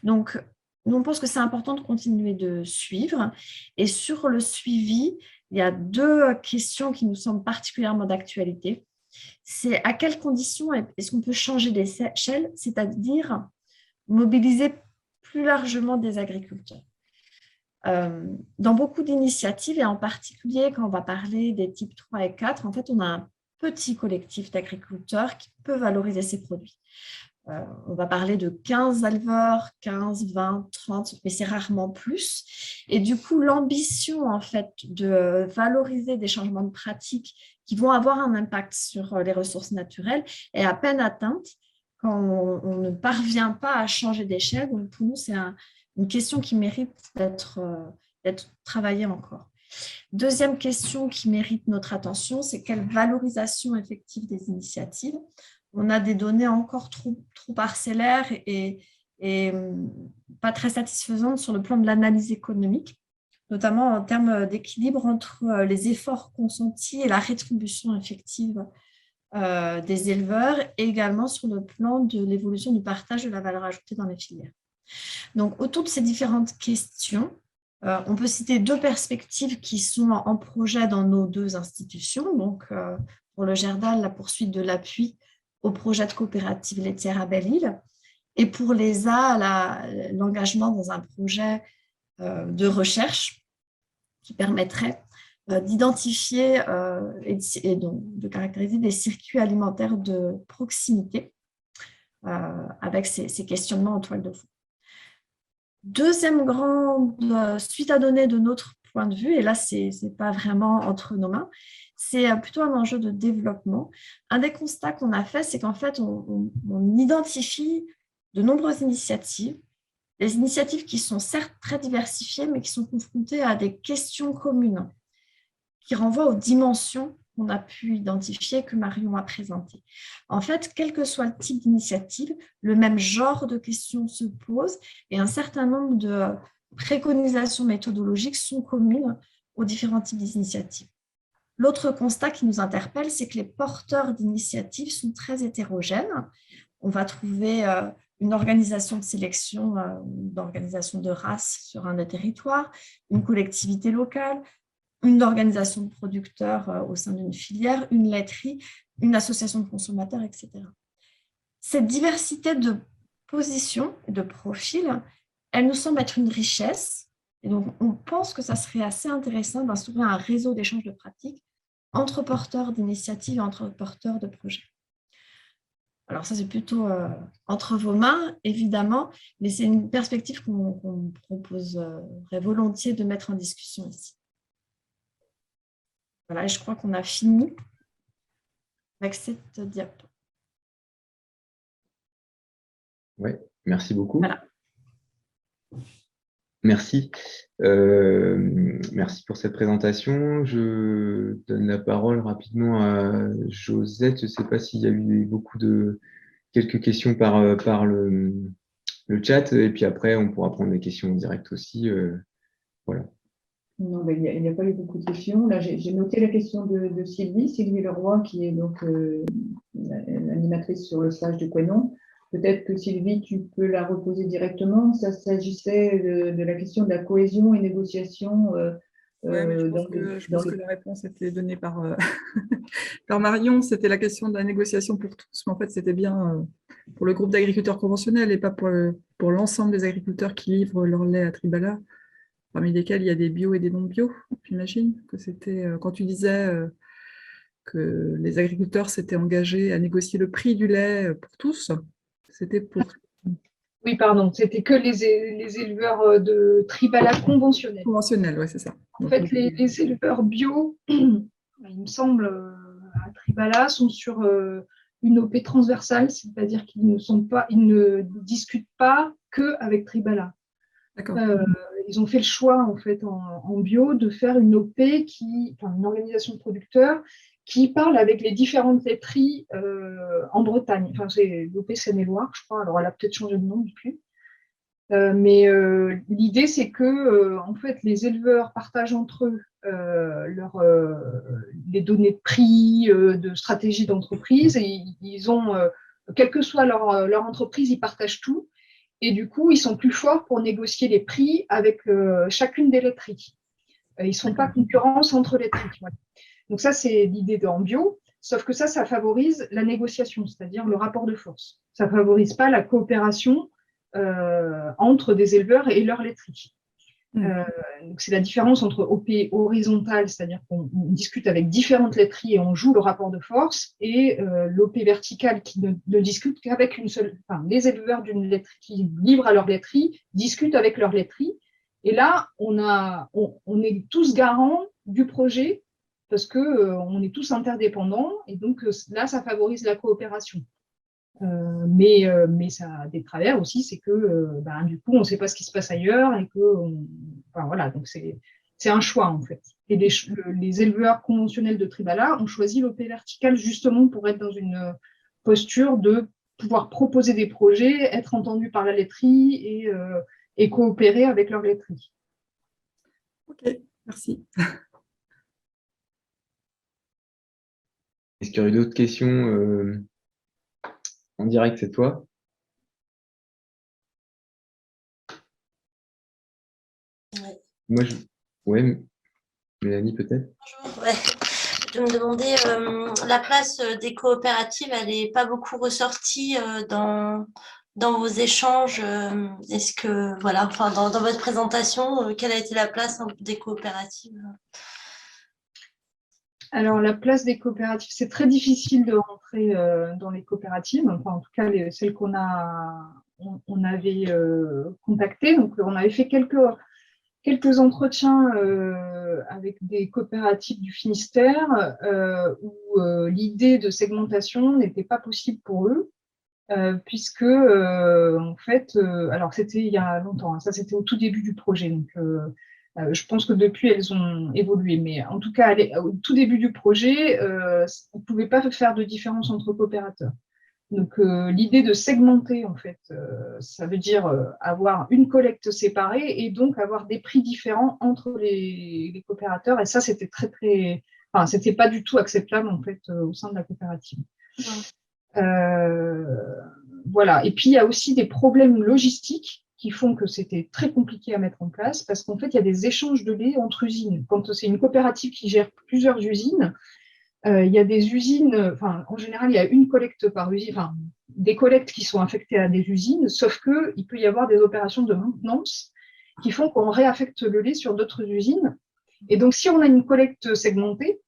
Donc, nous, on pense que c'est important de continuer de suivre. Et sur le suivi, il y a 2 questions qui nous semblent particulièrement d'actualité. C'est à quelles conditions est-ce qu'on peut changer d'échelle, c'est-à-dire mobiliser plus largement des agriculteurs. Dans beaucoup d'initiatives, et en particulier quand on va parler des types 3 et 4, en fait, on a un petit collectif d'agriculteurs qui peut valoriser ces produits. On va parler de 15 éleveurs, 15, 20, 30, mais c'est rarement plus. Et du coup, l'ambition, en fait, de valoriser des changements de pratiques qui vont avoir un impact sur les ressources naturelles est à peine atteinte quand on ne parvient pas à changer d'échelle. Donc, pour nous, c'est une question qui mérite d'être travaillée encore. Deuxième question qui mérite notre attention, c'est quelle valorisation effective des initiatives. On a des données encore trop parcellaires et pas très satisfaisantes sur le plan de l'analyse économique, notamment en termes d'équilibre entre les efforts consentis et la rétribution effective des éleveurs, et également sur le plan de l'évolution du partage de la valeur ajoutée dans les filières. Donc, autour de ces différentes questions, on peut citer 2 perspectives qui sont en projet dans nos 2 institutions. Donc, pour le GERDAL, la poursuite de l'appui au projet de coopérative laitière à Belle-Île, et pour l'ESA, l'engagement dans un projet de recherche qui permettrait d'identifier et donc de caractériser des circuits alimentaires de proximité avec ces questionnements en toile de fond. Deuxième grande suite à donner de notre point de vue, et là, ce n'est pas vraiment entre nos mains, c'est plutôt un enjeu de développement. Un des constats qu'on a fait, c'est qu'en fait, on identifie de nombreuses initiatives, des initiatives qui sont certes très diversifiées, mais qui sont confrontées à des questions communes, qui renvoient aux dimensions qu'on a pu identifier, que Marion a présentées. En fait, quel que soit le type d'initiative, le même genre de questions se posent et un certain nombre de préconisations méthodologiques sont communes aux différents types d'initiatives. L'autre constat qui nous interpelle, c'est que les porteurs d'initiatives sont très hétérogènes. On va trouver une organisation de sélection, d'organisation de race sur un des territoires, une collectivité locale, une organisation de producteurs au sein d'une filière, une laiterie, une association de consommateurs, etc. Cette diversité de positions et de profils, elle nous semble être une richesse. Et donc, on pense que ça serait assez intéressant d'instaurer un réseau d'échange de pratiques entre porteurs d'initiatives et entre porteurs de projets. Alors ça, c'est plutôt entre vos mains, évidemment, mais c'est une perspective qu'on proposerait volontiers de mettre en discussion ici. Voilà, et je crois qu'on a fini avec cette diapo. Oui, merci beaucoup. Voilà. Merci. Merci pour cette présentation. Je donne la parole rapidement à Josette. Je ne sais pas s'il y a eu quelques questions par le chat, et puis après, on pourra prendre des questions en direct aussi. Voilà. Non, il n'y a pas eu beaucoup de questions. Là, j'ai noté la question de Sylvie Leroy, qui est donc l'animatrice sur le stage de Couesnon. Peut-être que Sylvie, tu peux la reposer directement. Ça s'agissait de la question de la cohésion et négociation. Je pense que la réponse était donnée par, par Marion. C'était la question de la négociation pour tous, mais en fait, c'était bien pour le groupe d'agriculteurs conventionnels et pas pour l'ensemble des agriculteurs qui livrent leur lait à Tribala, parmi lesquels il y a des bio et des non-bio. J'imagine que c'était, quand tu disais que les agriculteurs s'étaient engagés à négocier le prix du lait pour tous, c'était pour... Oui, pardon, c'était que les éleveurs de Tribala conventionnels. Conventionnels, oui, c'est ça. En fait, les éleveurs bio, il me semble, à Tribala, sont sur une OP transversale, c'est-à-dire qu'ils ne discutent pas qu'avec Tribala. Ils ont fait le choix, en fait, en bio, de faire une OP une organisation de producteurs qui parle avec les différentes laiteries en Bretagne. Enfin, c'est l'OP Seine-et-Loire, je crois. Alors, elle a peut-être changé de nom depuis. Mais l'idée, c'est que en fait, les éleveurs partagent entre eux les données de prix, de stratégie d'entreprise, et ils ont, quelle que soit leur entreprise, ils partagent tout. Et du coup, ils sont plus forts pour négocier les prix avec chacune des laiteries. Ils ne sont pas concurrence entre laiteries. Voilà. Donc ça, c'est l'idée en bio, sauf que ça favorise la négociation, c'est-à-dire le rapport de force. Ça ne favorise pas la coopération entre des éleveurs et leurs laiteries. Donc c'est la différence entre OP horizontal, c'est-à-dire qu'on discute avec différentes laiteries et on joue le rapport de force, et l'OP vertical qui ne discute qu'avec une seule. Enfin, les éleveurs d'une laiterie qui livrent à leur laiterie discutent avec leur laiterie. Et là, on est tous garants du projet parce qu'on est tous interdépendants, et donc là, ça favorise la coopération. Mais ça a des travers aussi, c'est que du coup, on ne sait pas ce qui se passe ailleurs, et voilà, donc c'est un choix en fait. Et les éleveurs conventionnels de Tribala ont choisi l'OP vertical justement pour être dans une posture de pouvoir proposer des projets, être entendus par la laiterie et coopérer avec leur laiterie. Ok, merci. Est-ce qu'il y aurait d'autres questions en direct cette fois? Ouais. Moi, ouais, Mélanie peut-être? Bonjour, ouais. Je me demandais, la place des coopératives, elle n'est pas beaucoup ressortie dans vos échanges. Est-ce que, voilà, enfin, dans votre présentation, quelle a été la place des coopératives? Alors, la place des coopératives, c'est très difficile de rentrer dans les coopératives, enfin, en tout cas, celles qu'on avait contactées. Donc, on avait fait quelques entretiens avec des coopératives du Finistère où l'idée de segmentation n'était pas possible pour eux, puisque, en fait, alors c'était il y a longtemps, hein, ça c'était au tout début du projet, donc je pense que depuis, elles ont évolué. Mais en tout cas, au tout début du projet, on ne pouvait pas faire de différence entre coopérateurs. Donc, l'idée de segmenter, en fait, ça veut dire avoir une collecte séparée et donc avoir des prix différents entre les coopérateurs. Et ça, c'était enfin, c'était pas du tout acceptable, en fait, au sein de la coopérative. Voilà. Et puis, il y a aussi des problèmes logistiques qui font que c'était très compliqué à mettre en place parce qu'en fait, il y a des échanges de lait entre usines. Quand c'est une coopérative qui gère plusieurs usines, il y a des usines, enfin, en général, il y a une collecte par usine, enfin, des collectes qui sont affectées à des usines, sauf qu'il peut y avoir des opérations de maintenance qui font qu'on réaffecte le lait sur d'autres usines. Et donc, si on a une collecte segmentée,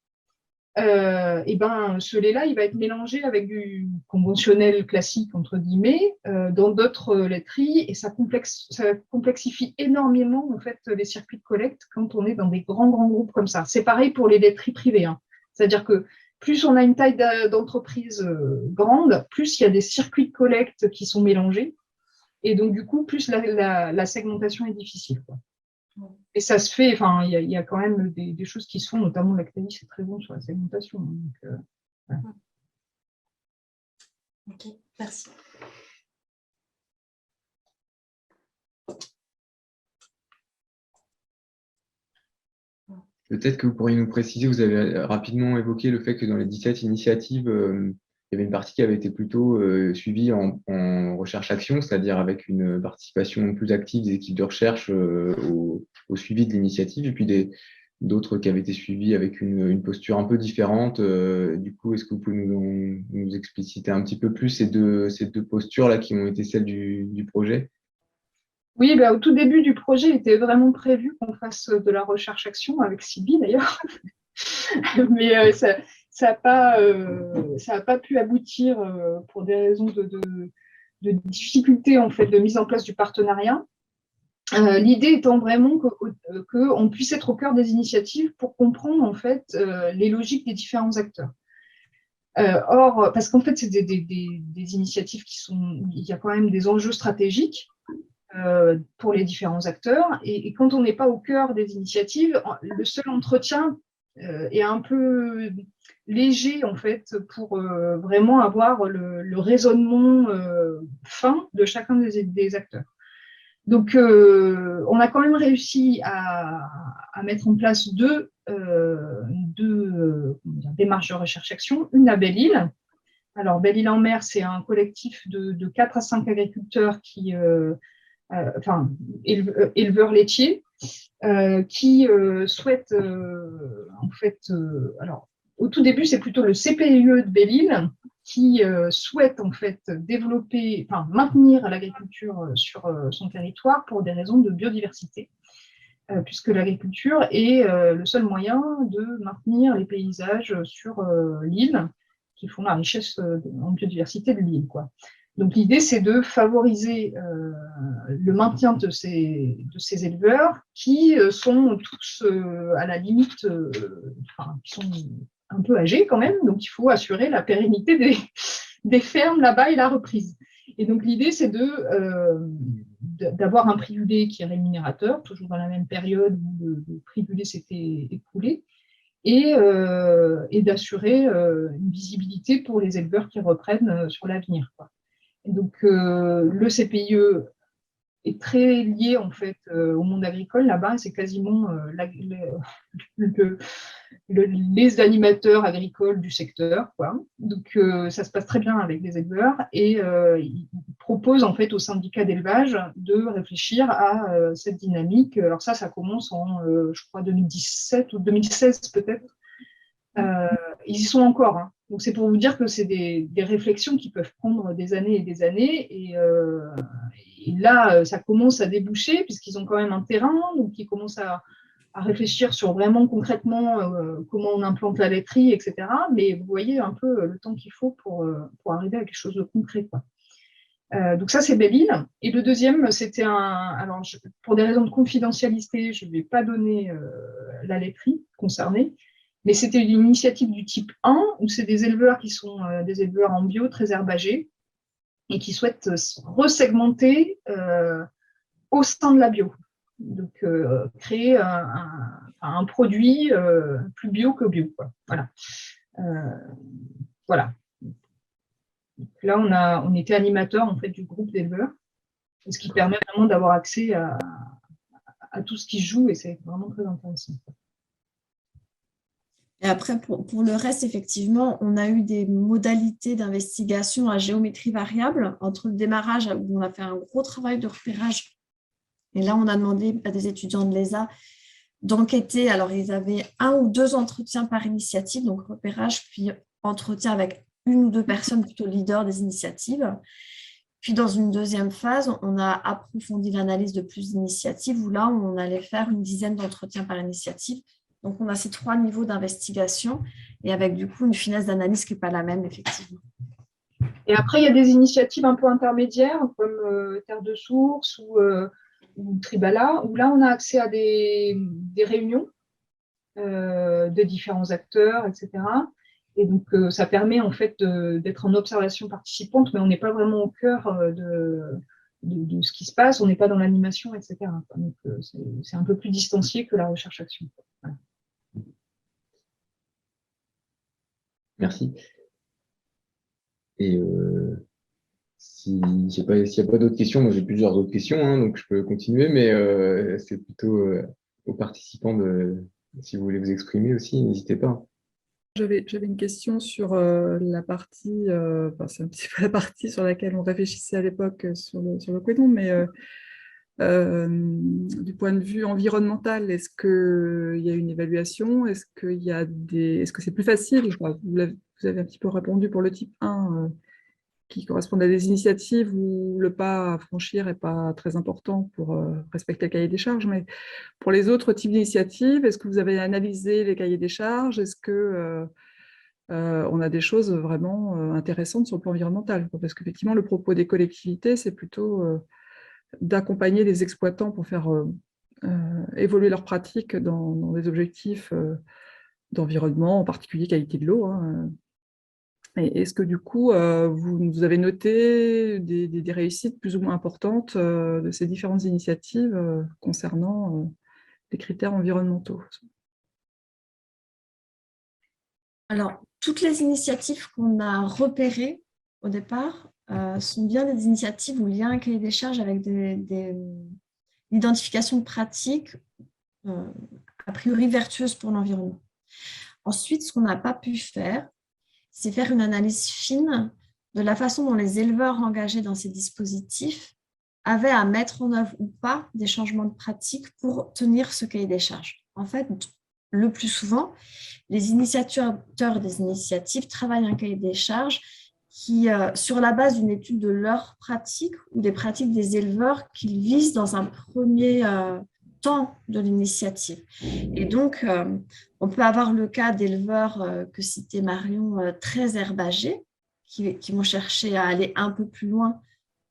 ce lait-là, il va être mélangé avec du conventionnel classique, entre guillemets, dans d'autres laiteries, et ça complexifie énormément en fait, les circuits de collecte quand on est dans des grands groupes comme ça. C'est pareil pour les laiteries privées, hein. C'est-à-dire que plus on a une taille d'entreprise grande, plus il y a des circuits de collecte qui sont mélangés, et donc du coup, plus la segmentation est difficile, quoi. Et ça se fait, enfin, il y a quand même des choses qui se font, notamment Lactalis, c'est très bon sur la segmentation. Donc, voilà. Ok, merci. Peut-être que vous pourriez nous préciser, vous avez rapidement évoqué le fait que dans les 17 initiatives, il y avait une partie qui avait été plutôt suivie en recherche-action, c'est-à-dire avec une participation plus active des équipes de recherche au suivi de l'initiative, et puis d'autres qui avaient été suivies avec une posture un peu différente. Du coup, est-ce que vous pouvez nous expliciter un petit peu plus ces deux postures-là qui ont été celles du projet? Oui, au tout début du projet, il était vraiment prévu qu'on fasse de la recherche-action avec Sylvie d'ailleurs, mais ça n'a pas pu aboutir pour des raisons de difficulté en fait, de mise en place du partenariat. L'idée étant vraiment qu'on puisse être au cœur des initiatives pour comprendre en fait les logiques des différents acteurs. Or, parce qu'en fait, c'est des initiatives il y a quand même des enjeux stratégiques pour les différents acteurs. Et quand on n'est pas au cœur des initiatives, le seul entretien est un peu léger, en fait, pour vraiment avoir le raisonnement fin de chacun des acteurs. Donc, on a quand même réussi à mettre en place deux démarches de recherche-action, une à Belle-Île. Alors, Belle-Île en mer, c'est un collectif de 4 à 5 agriculteurs éleveurs laitiers, qui souhaitent, en fait, alors, au tout début, c'est plutôt le CPIE de Belle-Île qui souhaite en fait maintenir l'agriculture sur son territoire pour des raisons de biodiversité. puisque l'agriculture est le seul moyen de maintenir les paysages sur l'île, qui font la richesse en biodiversité de l'île, quoi. Donc l'idée, c'est de favoriser le maintien de ces éleveurs qui sont tous à la limite, qui sont un peu âgés quand même, donc il faut assurer la pérennité des fermes là-bas et la reprise. Et donc l'idée, c'est d'avoir un prix du lait qui est rémunérateur, toujours dans la même période où le prix du lait s'était écoulé, et d'assurer une visibilité pour les éleveurs qui reprennent sur l'avenir, quoi. Et donc le CPIE est très lié en fait au monde agricole là-bas, c'est quasiment les animateurs agricoles du secteur, quoi. Donc ça se passe très bien avec les éleveurs et ils proposent en fait au syndicat d'élevage de réfléchir à cette dynamique. Alors ça commence en je crois 2017 ou 2016 peut-être. Ils y sont encore, hein. Donc c'est pour vous dire que c'est des réflexions qui peuvent prendre des années et des années, et là ça commence à déboucher puisqu'ils ont quand même un terrain, donc ils commencent à réfléchir sur vraiment concrètement comment on implante la laiterie, etc. Mais vous voyez un peu le temps qu'il faut pour arriver à quelque chose de concret, quoi. Donc ça, c'est Belle-Île. Et le deuxième, c'était alors pour des raisons de confidentialité, je ne vais pas donner la laiterie concernée, mais c'était une initiative du type 1, où c'est des éleveurs qui sont des éleveurs en bio très herbagés et qui souhaitent resegmenter au sein de la bio. Donc, créer un produit plus bio que bio, quoi. Voilà. Voilà. Donc là, on était animateur en fait, du groupe d'éleveurs, ce qui permet vraiment d'avoir accès à tout ce qui se joue, et c'est vraiment très intéressant. Et après, pour le reste, effectivement, on a eu des modalités d'investigation à géométrie variable entre le démarrage où on a fait un gros travail de repérage. Et là, on a demandé à des étudiants de l'ESA d'enquêter. Alors, ils avaient 1 ou 2 entretiens par initiative, donc repérage, puis entretien avec 1 ou 2 personnes plutôt leaders des initiatives. Puis, dans une deuxième phase, on a approfondi l'analyse de plus d'initiatives où là, on allait faire une dizaine d'entretiens par initiative. Donc, on a ces 3 niveaux d'investigation et avec du coup une finesse d'analyse qui n'est pas la même, effectivement. Et après, il y a des initiatives un peu intermédiaires comme Terre de Source ou Tribala, où là, on a accès à des réunions de différents acteurs, etc. Et donc, ça permet en fait d'être en observation participante, mais on n'est pas vraiment au cœur de ce qui se passe, on n'est pas dans l'animation, etc. Donc, c'est un peu plus distancié que la recherche-action. Voilà. Merci. Et s'il n'y a pas d'autres questions, moi j'ai plusieurs autres questions, hein, donc je peux continuer, mais c'est plutôt aux participants si vous voulez vous exprimer aussi, n'hésitez pas. J'avais une question sur la partie, c'est un petit peu la partie sur laquelle on réfléchissait à l'époque sur le Quédon, mais du point de vue environnemental, est-ce qu'il y a une évaluation? Est-ce que c'est plus facile? Vous avez un petit peu répondu pour le type 1 qui correspondent à des initiatives où le pas à franchir n'est pas très important pour respecter le cahier des charges, mais pour les autres types d'initiatives, est-ce que vous avez analysé les cahiers des charges? Est-ce que on a des choses vraiment intéressantes sur le plan environnemental? Parce qu'effectivement, le propos des collectivités, c'est plutôt d'accompagner les exploitants pour faire évoluer leurs pratiques dans des objectifs d'environnement, en particulier qualité de l'eau, hein. Et est-ce que du coup, vous avez noté des réussites plus ou moins importantes de ces différentes initiatives concernant les critères environnementaux? Alors, toutes les initiatives qu'on a repérées au départ sont bien des initiatives où il y a un cahier des charges avec l'identification de pratiques a priori vertueuses pour l'environnement. Ensuite, ce qu'on n'a pas pu faire, c'est faire une analyse fine de la façon dont les éleveurs engagés dans ces dispositifs avaient à mettre en œuvre ou pas des changements de pratiques pour tenir ce cahier des charges. En fait, le plus souvent, les initiateurs des initiatives travaillent un cahier des charges qui, sur la base d'une étude de leurs pratiques ou des pratiques des éleveurs qu'ils visent dans un premier temps de l'initiative. Et donc, on peut avoir le cas d'éleveurs que citait Marion, très herbagés, qui vont chercher à aller un peu plus loin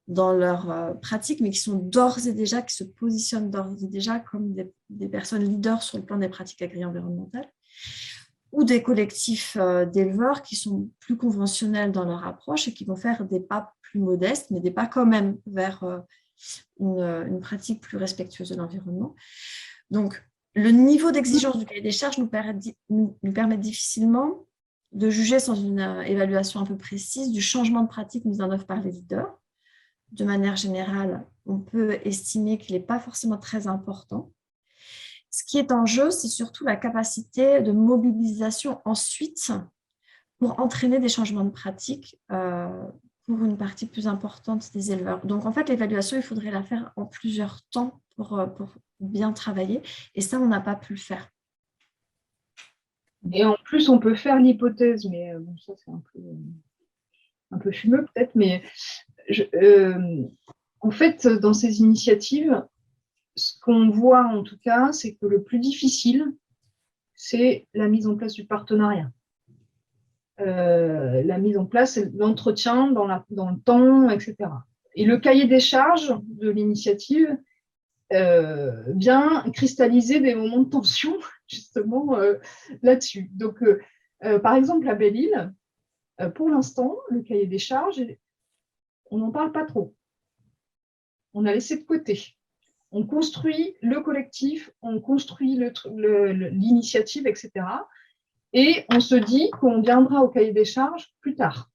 dans leur pratique, mais qui sont d'ores et déjà, qui se positionnent d'ores et déjà comme des personnes leaders sur le plan des pratiques agri-environnementales, ou des collectifs d'éleveurs qui sont plus conventionnels dans leur approche et qui vont faire des pas plus modestes, mais des pas quand même vers une pratique plus respectueuse de l'environnement. Donc, le niveau d'exigence du cahier des charges nous permet difficilement de juger sans une évaluation un peu précise du changement de pratique mis en œuvre par les leaders. De manière générale, on peut estimer qu'il n'est pas forcément très important. Ce qui est en jeu, c'est surtout la capacité de mobilisation ensuite pour entraîner des changements de pratique pour une partie plus importante des éleveurs. Donc, en fait, l'évaluation, il faudrait la faire en plusieurs temps pour bien travailler. Et ça, on n'a pas pu le faire. Et en plus, on peut faire l'hypothèse, mais bon, ça, c'est un peu fumeux peut-être, mais en fait, dans ces initiatives, ce qu'on voit en tout cas, c'est que le plus difficile, c'est la mise en place du partenariat. La mise en place, l'entretien dans le temps, etc. Et le cahier des charges de l'initiative vient cristalliser des moments de tension, justement, là-dessus. Donc, par exemple, à Belle-Île, pour l'instant, le cahier des charges, on n'en parle pas trop. On a laissé de côté. On construit le collectif, on construit l'initiative, etc. Et on se dit qu'on viendra au cahier des charges plus tard.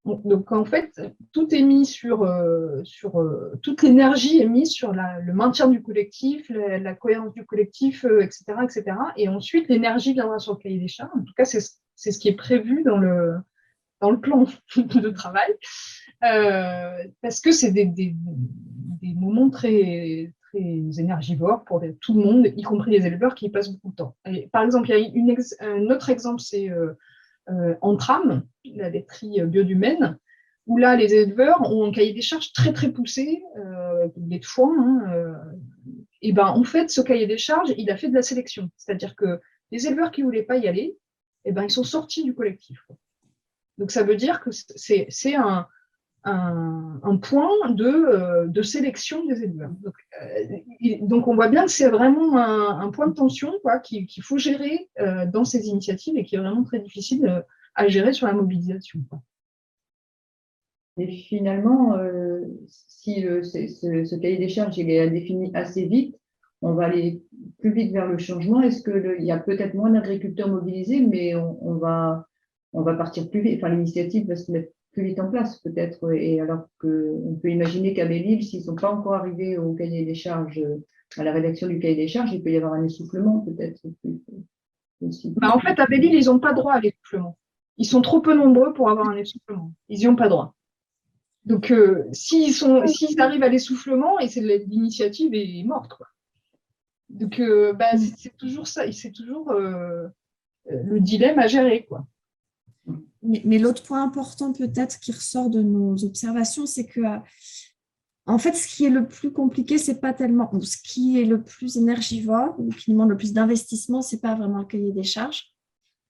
Donc, en fait, tout est mis toute l'énergie est mise sur le maintien du collectif, la cohérence du collectif, etc., etc. Et ensuite, l'énergie viendra sur le cahier des charges. En tout cas, c'est ce qui est prévu dans le plan de travail, parce que c'est des moments très, très énergivores pour tout le monde, y compris les éleveurs qui y passent beaucoup de temps. Et, par exemple, il y a un autre exemple, c'est Entram, la laiterie Biodumaine, où là, les éleveurs ont un cahier des charges très, très poussé, lait de foin. Et ben, en fait, ce cahier des charges, il a fait de la sélection. C'est-à-dire que les éleveurs qui ne voulaient pas y aller, et ben, ils sont sortis du collectif. Donc, ça veut dire que c'est un point de sélection des éleveurs. Donc, on voit bien que c'est vraiment un point de tension qu'il faut gérer dans ces initiatives et qui est vraiment très difficile à gérer sur la mobilisation. Et finalement, si ce cahier des charges il est défini assez vite, on va aller plus vite vers le changement. Est-ce qu'il y a peut-être moins d'agriculteurs mobilisés, mais on va partir plus vite, enfin l'initiative va se mettre plus vite en place peut-être, et alors qu'on peut imaginer qu'à Belle-Île, s'ils ne sont pas encore arrivés au cahier des charges, à la rédaction du cahier des charges, il peut y avoir un essoufflement peut-être aussi. En fait, à Belle-Île, ils n'ont pas droit à l'essoufflement. Ils sont trop peu nombreux pour avoir un essoufflement. Ils n'y ont pas droit. Donc, s'ils arrivent à l'essoufflement, et l'initiative est morte, quoi. Donc, c'est toujours ça, c'est toujours le dilemme à gérer, quoi. Mais l'autre point important peut-être qui ressort de nos observations, c'est que en fait, ce qui est le plus compliqué, c'est pas tellement, ce qui est le plus énergivore ou qui demande le plus d'investissement, c'est pas vraiment le cahier des charges.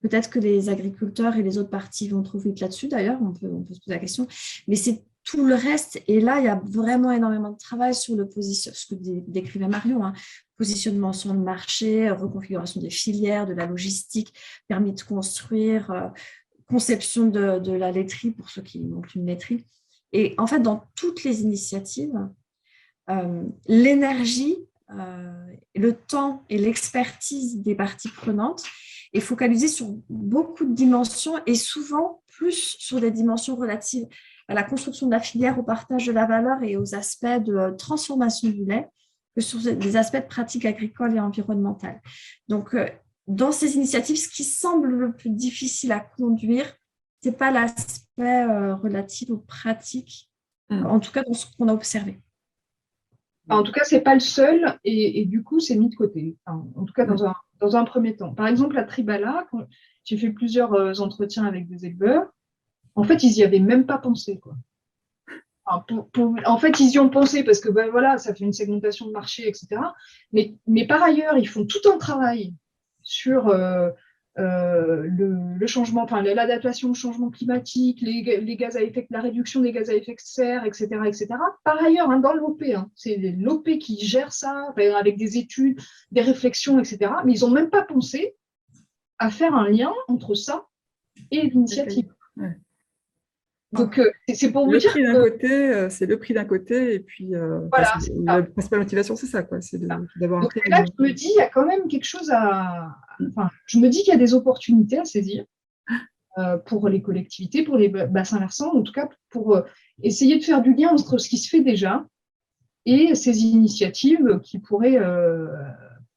Peut-être que les agriculteurs et les autres parties vont trop vite là-dessus, d'ailleurs, on peut se poser la question, mais c'est tout le reste. Et là, il y a vraiment énormément de travail sur le positionnement, ce que décrivait Marion, hein, positionnement sur le marché, reconfiguration des filières, de la logistique, permis de construire, conception de la laiterie pour ceux qui n'ont plus une laiterie. Et en fait, dans toutes les initiatives, l'énergie, le temps et l'expertise des parties prenantes est focalisée sur beaucoup de dimensions et souvent plus sur des dimensions relatives à la construction de la filière, au partage de la valeur et aux aspects de transformation du lait que sur des aspects de pratiques agricoles et environnementales. Donc, dans ces initiatives, ce qui semble le plus difficile à conduire, ce n'est pas l'aspect relatif aux pratiques, en tout cas dans ce qu'on a observé. En tout cas, ce n'est pas le seul, et du coup, c'est mis de côté. Enfin, en tout cas, dans un premier temps. Par exemple, à Tribala, quand j'ai fait plusieurs entretiens avec des éleveurs, en fait, ils n'y avaient même pas pensé, quoi. En fait, ils y ont pensé parce que ben, voilà, ça fait une segmentation de marché, etc. Mais par ailleurs, ils font tout un travail sur le changement, enfin, l'adaptation au changement climatique, les gaz à effet, la réduction des gaz à effet de serre, etc., etc. Par ailleurs, dans l'OP, c'est l'OP qui gère ça avec des études, des réflexions, etc. Mais ils n'ont même pas pensé à faire un lien entre ça et l'initiative. Ouais. Donc, c'est pour vous Le dire prix d'un que côté, c'est le prix d'un côté, et puis voilà, la principale motivation, c'est ça, quoi, c'est d'avoir un donc prix. là, je me dis, il y a quand même quelque chose enfin, je me dis qu'il y a des opportunités à saisir pour les collectivités, pour les bassins versants, en tout cas pour essayer de faire du lien entre ce qui se fait déjà et ces initiatives qui pourraient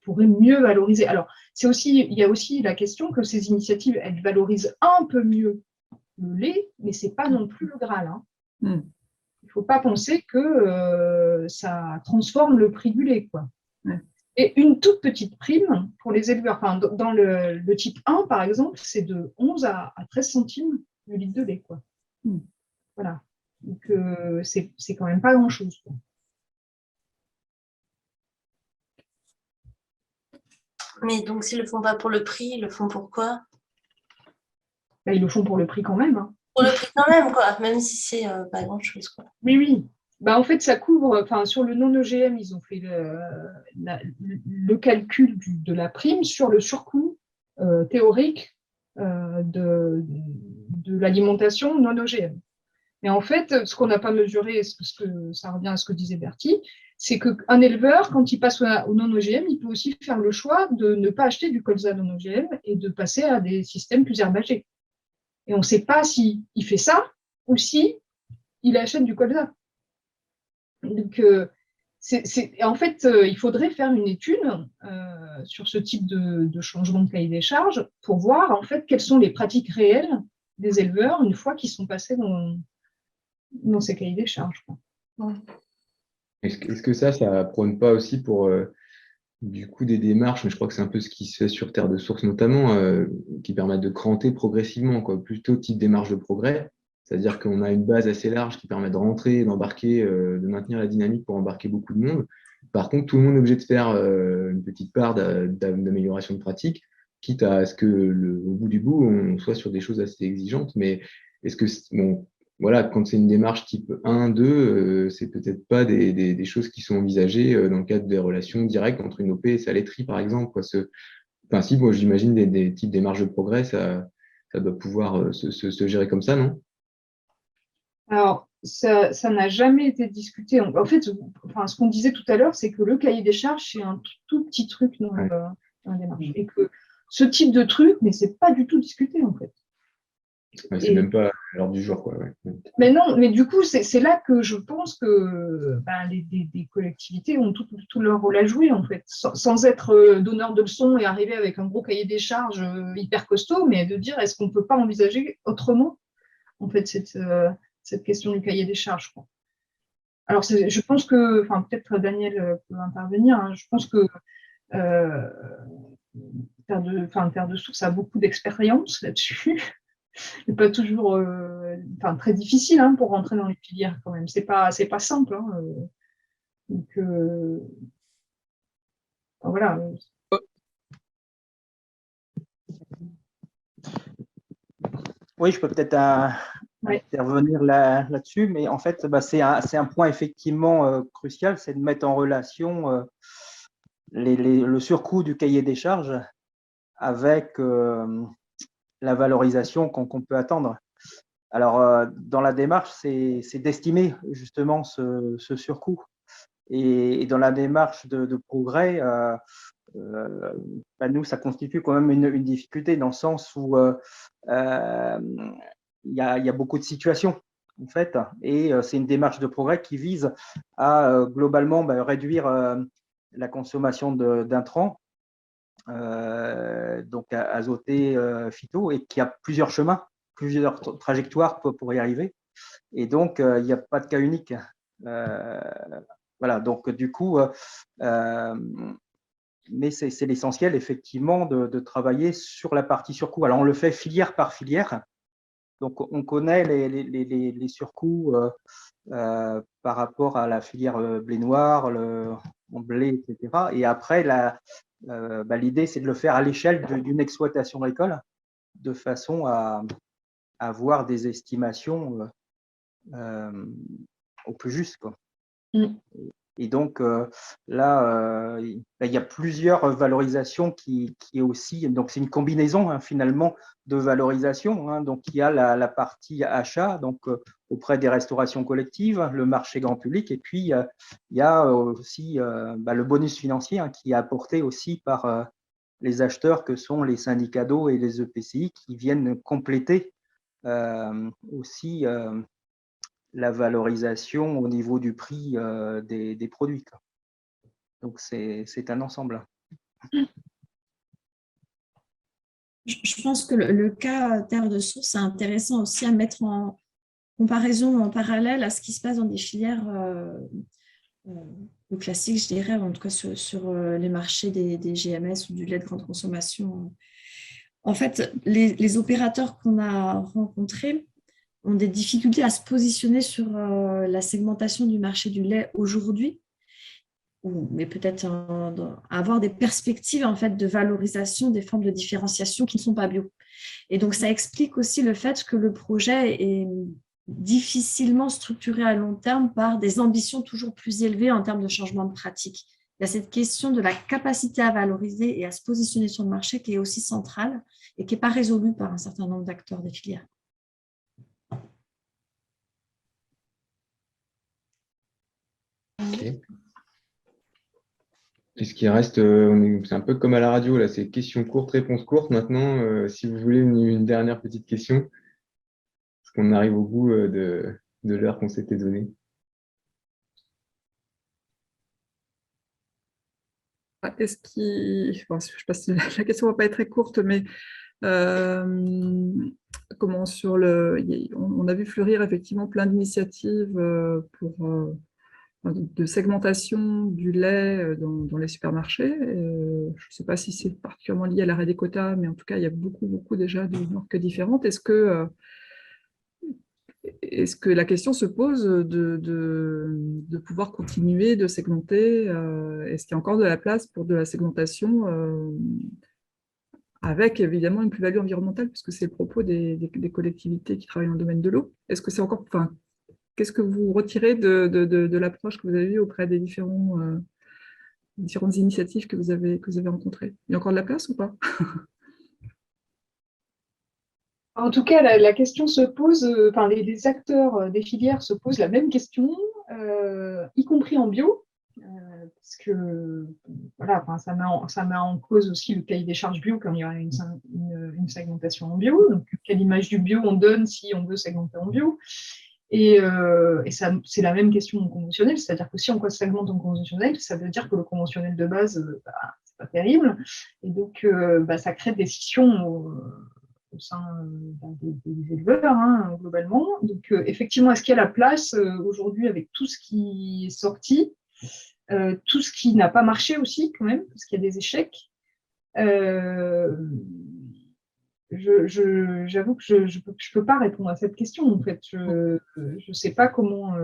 mieux valoriser. Alors, il y a aussi la question que ces initiatives, elles valorisent un peu mieux le lait, mais ce n'est pas non plus le Graal. Hein. Il ne faut pas penser que ça transforme le prix du lait, quoi. Et une toute petite prime pour les éleveurs. Enfin, dans le type 1, par exemple, c'est de 11 à 13 centimes le litre de lait, quoi. Voilà. Donc, c'est quand même pas grand-chose, quoi. Mais donc, s'ils ne le font pas pour le prix, ils le font pour quoi? Là, ils le font pour le prix quand même. Hein. Pour le prix quand même, quoi, même si c'est pas grand-chose, quoi. Oui, oui. Bah, en fait, ça couvre, enfin, sur le non-OGM, ils ont fait le calcul de la prime sur le surcoût théorique de l'alimentation non-OGM. Mais en fait, ce qu'on n'a pas mesuré, parce que ça revient à ce que disait Bertie, c'est qu'un éleveur, quand il passe au non-OGM, il peut aussi faire le choix de ne pas acheter du colza non-OGM et de passer à des systèmes plus herbagés. Et on ne sait pas s'il fait ça ou si il achète du colza. Donc, en fait, il faudrait faire une étude sur ce type de changement de cahier des charges pour voir en fait quelles sont les pratiques réelles des éleveurs une fois qu'ils sont passés dans ces cahiers des charges. Ouais. Est-ce que ça prône pas aussi pour du coup des démarches, mais je crois que c'est un peu ce qui se fait sur Terre de Source notamment, qui permettent de cranter progressivement, quoi, plutôt type démarche de progrès, c'est-à-dire qu'on a une base assez large qui permet de rentrer, d'embarquer, de maintenir la dynamique pour embarquer beaucoup de monde. Par contre, tout le monde est obligé de faire une petite part d'amélioration de pratique, quitte à ce que au bout du bout, on soit sur des choses assez exigeantes, mais est-ce que bon, voilà, quand c'est une démarche type 1, 2, c'est peut-être pas des choses qui sont envisagées dans le cadre des relations directes entre une OP et sa laiterie, par exemple. Quoi. Enfin, si, moi, j'imagine des types démarches de progrès, ça doit pouvoir se gérer comme ça, non? Alors, ça n'a jamais été discuté. En fait, enfin, ce qu'on disait tout à l'heure, c'est que le cahier des charges, c'est un tout petit truc dans la démarche. Et que ce type de truc, mais c'est pas du tout discuté, en fait. Ouais, c'est même pas à l'ordre du jour, quoi. Ouais. Mais non, mais du coup, c'est là que je pense que des collectivités ont tout leur rôle à jouer, en fait, sans être donneur de leçons et arriver avec un gros cahier des charges hyper costaud, mais de dire est-ce qu'on ne peut pas envisager autrement, en fait, cette question du cahier des charges, quoi. Alors, je pense que, enfin, peut-être Daniel peut intervenir, hein, je pense que Terre de Source a beaucoup d'expérience là-dessus. C'est pas toujours très difficile hein, pour rentrer dans les filières quand même. C'est pas simple. Hein, donc, voilà. Oui, je peux peut-être intervenir là-dessus, mais en fait, c'est un point effectivement crucial, c'est de mettre en relation le surcoût du cahier des charges avec la valorisation qu'on peut attendre. Alors, dans la démarche, c'est d'estimer justement ce surcoût. Et dans la démarche de progrès, nous, ça constitue quand même une difficulté dans le sens où il y a beaucoup de situations, en fait, et c'est une démarche de progrès qui vise à globalement réduire la consommation d'intrants, donc azotés, phyto, et qui a plusieurs chemins, plusieurs trajectoires pour y arriver. Et donc, il n'y a pas de cas unique. Voilà, donc du coup, mais c'est l'essentiel, effectivement, de travailler sur la partie surcoût. Alors, on le fait filière par filière. Donc, on connaît les surcoûts par rapport à la filière blé noir, en blé, etc. Et après, l'idée, c'est de le faire à l'échelle d'une exploitation agricole, de façon à avoir des estimations au plus juste, quoi. Et donc là, il y a plusieurs valorisations qui est aussi, donc c'est une combinaison finalement de valorisation. Donc il y a la partie achat, donc auprès des restaurations collectives, le marché grand public, et puis il y a aussi le bonus financier qui est apporté aussi par les acheteurs que sont les syndicats d'eau et les EPCI, qui viennent compléter aussi la valorisation au niveau du prix des produits, quoi. Donc, c'est un ensemble. Je pense que le cas terre de source est intéressant aussi à mettre en comparaison, en parallèle à ce qui se passe dans des filières plus classiques, je dirais, en tout cas sur les marchés des GMS ou du lait de grande consommation. En fait, les opérateurs qu'on a rencontrés ont des difficultés à se positionner sur la segmentation du marché du lait aujourd'hui, mais peut-être avoir des perspectives en fait, de valorisation des formes de différenciation qui ne sont pas bio. Et donc, ça explique aussi le fait que le projet est difficilement structuré à long terme par des ambitions toujours plus élevées en termes de changement de pratique. Il y a cette question de la capacité à valoriser et à se positionner sur le marché qui est aussi centrale et qui n'est pas résolue par un certain nombre d'acteurs des filières. Okay. Et ce qui reste, c'est un peu comme à la radio, là, c'est questions courtes, réponses courtes. Maintenant, si vous voulez une dernière petite question, parce qu'on arrive au bout de l'heure qu'on s'était donnée. Est-ce bon, je ne sais pas si la question ne va pas être très courte, mais comment on a vu fleurir effectivement plein d'initiatives de segmentation du lait dans les supermarchés. Je ne sais pas si c'est particulièrement lié à l'arrêt des quotas, mais en tout cas, il y a beaucoup déjà de marques différentes. Est-ce que la question se pose de pouvoir continuer de segmenter? Est-ce qu'il y a encore de la place pour de la segmentation avec évidemment une plus-value environnementale, puisque c'est le propos des collectivités qui travaillent dans le domaine de l'eau? Est-ce que c'est encore... Qu'est-ce que vous retirez de l'approche que vous avez eue auprès des différentes initiatives que vous avez rencontrées? Il y a encore de la place ou pas? En tout cas, la question se pose, les acteurs des filières se posent la même question, y compris en bio, parce que voilà, ça met en cause aussi le cahier des charges bio quand il y a une segmentation en bio. Donc, quelle image du bio on donne si on veut segmenter en bio? Et ça, c'est la même question en conventionnel, c'est-à-dire que si on segmente en conventionnel, ça veut dire que le conventionnel de base, c'est pas terrible. Et donc, ça crée des scissions au sein des éleveurs, globalement. Donc, effectivement, est-ce qu'il y a la place aujourd'hui avec tout ce qui est sorti, tout ce qui n'a pas marché aussi, quand même, parce qu'il y a des échecs? J'avoue que je peux pas répondre à cette question, en fait. Je sais pas comment...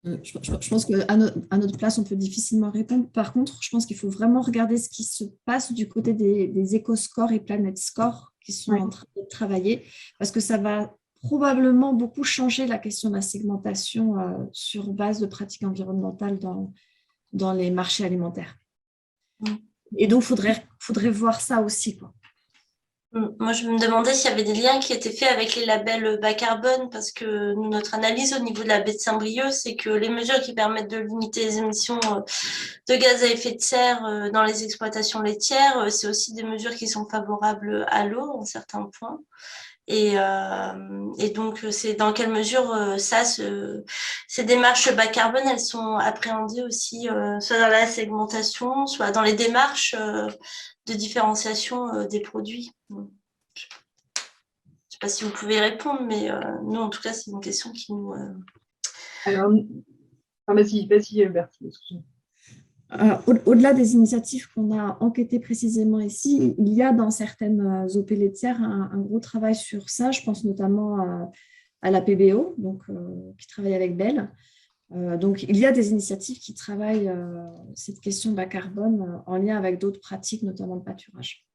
Je pense qu'à notre place, on peut difficilement répondre. Par contre, je pense qu'il faut vraiment regarder ce qui se passe du côté des éco-scores et Planet Score qui sont en train de travailler, parce que ça va probablement beaucoup changer la question de la segmentation sur base de pratiques environnementales dans les marchés alimentaires. Et donc, il faudrait voir ça aussi, quoi. Moi, je me demandais s'il y avait des liens qui étaient faits avec les labels bas carbone, parce que notre analyse au niveau de la baie de Saint-Brieuc, c'est que les mesures qui permettent de limiter les émissions de gaz à effet de serre dans les exploitations laitières, c'est aussi des mesures qui sont favorables à l'eau en certains points. Et donc, c'est dans quelle mesure ces démarches bas carbone, elles sont appréhendées aussi, soit dans la segmentation, soit dans les démarches de différenciation des produits. Je ne sais pas si vous pouvez répondre, mais nous, en tout cas, c'est une question qui nous... Alors, vas-y, Bertie, excuse-moi. Au-delà des initiatives qu'on a enquêtées précisément ici, il y a dans certaines OP laitières un gros travail sur ça. Je pense notamment à la PBO, donc, qui travaille avec Bell. Donc, il y a des initiatives qui travaillent cette question bas carbone en lien avec d'autres pratiques, notamment le pâturage.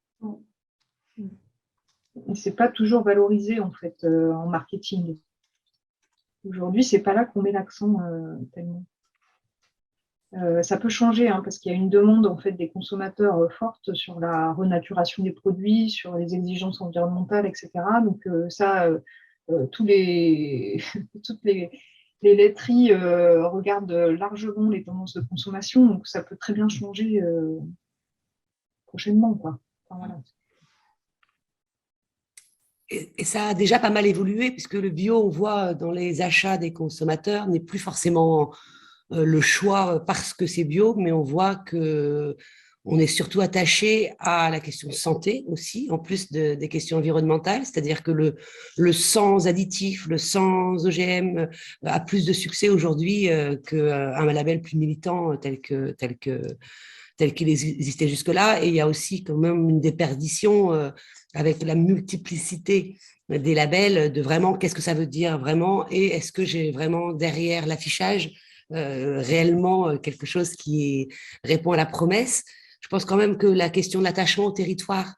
Ce n'est pas toujours valorisé en fait en marketing. Aujourd'hui, ce n'est pas là qu'on met l'accent tellement. Ça peut changer parce qu'il y a une demande en fait des consommateurs forte sur la renaturation des produits, sur les exigences environnementales, etc. Donc toutes les laiteries regardent largement les tendances de consommation, donc ça peut très bien changer prochainement, quoi. Enfin, voilà. Et ça a déjà pas mal évolué, puisque le bio, on voit dans les achats des consommateurs, n'est plus forcément le choix parce que c'est bio, mais on voit que on est surtout attaché à la question santé aussi, en plus des questions environnementales, c'est-à-dire que le sans additifs, le sans OGM a plus de succès aujourd'hui qu'un label plus militant tel qu'il existait jusque-là. Et il y a aussi quand même une déperdition avec la multiplicité des labels, de vraiment qu'est-ce que ça veut dire vraiment, et est-ce que j'ai vraiment derrière l'affichage réellement quelque chose qui répond à la promesse. Je pense quand même que la question de l'attachement au territoire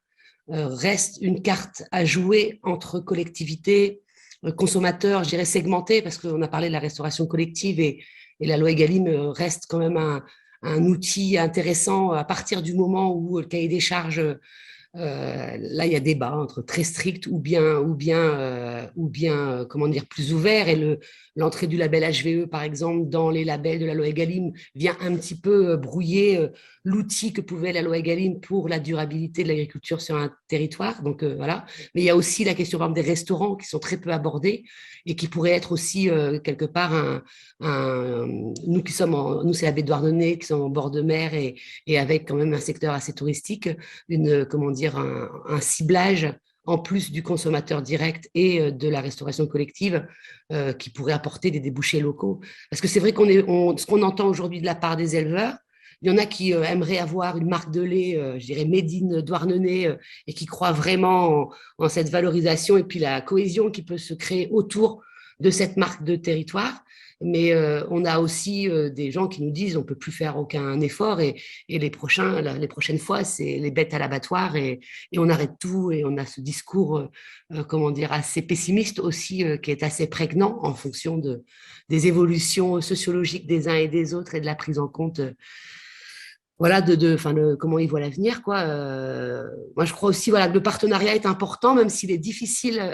reste une carte à jouer entre collectivités, consommateurs, je dirais segmentés, parce qu'on a parlé de la restauration collective et la loi Egalim reste quand même un outil intéressant à partir du moment où le cahier des charges, là il y a débat entre très strict ou bien comment dire, plus ouvert, et l'entrée du label HVE par exemple dans les labels de la loi Egalim vient un petit peu brouiller l'outil que pouvait la loi Egalim pour la durabilité de l'agriculture sur un territoire. Donc voilà. Mais il y a aussi la question par exemple des restaurants qui sont très peu abordés et qui pourraient être aussi quelque part nous c'est la baie de Douarnenez qui sommes en bord de mer et avec quand même un secteur assez touristique, comment dire, un ciblage en plus du consommateur direct et de la restauration collective qui pourrait apporter des débouchés locaux. Parce que c'est vrai ce qu'on entend aujourd'hui de la part des éleveurs, il y en a qui aimeraient avoir une marque de lait, je dirais Made in Douarnenez, et qui croient vraiment en cette valorisation et puis la cohésion qui peut se créer autour de cette marque de territoire. Mais on a aussi des gens qui nous disent on ne peut plus faire aucun effort et les prochaines fois, c'est les bêtes à l'abattoir et on arrête tout, et on a ce discours, comment dire, assez pessimiste aussi, qui est assez prégnant en fonction des évolutions sociologiques des uns et des autres et de la prise en compte voilà, comment ils voient l'avenir, quoi. Moi, je crois aussi, voilà, que le partenariat est important, même s'il est difficile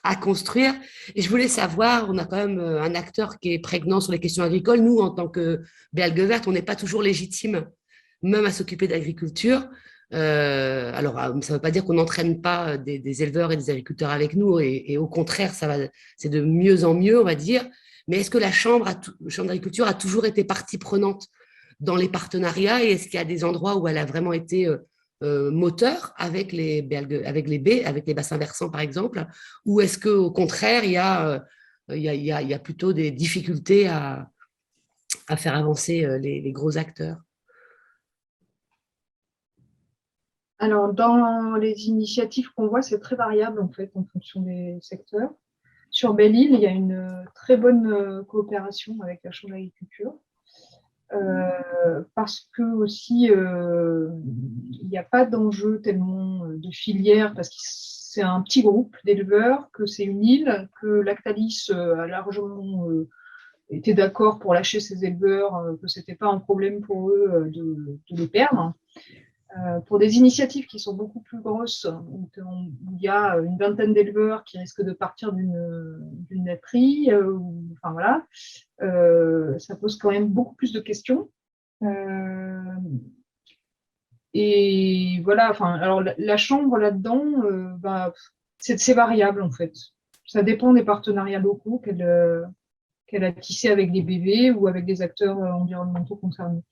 à construire. Et je voulais savoir, on a quand même un acteur qui est prégnant sur les questions agricoles. Nous, en tant que Béalgue Verte, on n'est pas toujours légitime, même à s'occuper d'agriculture. Alors, ça ne veut pas dire qu'on n'entraîne pas des éleveurs et des agriculteurs avec nous, et au contraire, c'est de mieux en mieux, on va dire. Mais est-ce que la Chambre d'agriculture a toujours été partie prenante dans les partenariats, et est-ce qu'il y a des endroits où elle a vraiment été moteur avec les baies, avec les bassins versants par exemple, ou est-ce qu'au contraire il y a plutôt des difficultés à faire avancer les gros acteurs? Alors, dans les initiatives qu'on voit, c'est très variable en fait en fonction des secteurs. Sur Belle-Île, il y a une très bonne coopération avec la Chambre d'agriculture. Parce que aussi il n'y a pas d'enjeu tellement de filière, parce que c'est un petit groupe d'éleveurs, que c'est une île, que Lactalis a largement été d'accord pour lâcher ses éleveurs, que ce n'était pas un problème pour eux de les perdre. Pour des initiatives qui sont beaucoup plus grosses, où il y a une vingtaine d'éleveurs qui risquent de partir d'une laiterie, enfin voilà, ça pose quand même beaucoup plus de questions. Et voilà, enfin, alors la Chambre là-dedans, c'est variable en fait. Ça dépend des partenariats locaux qu'elle a tissés avec les BV ou avec des acteurs environnementaux concernés.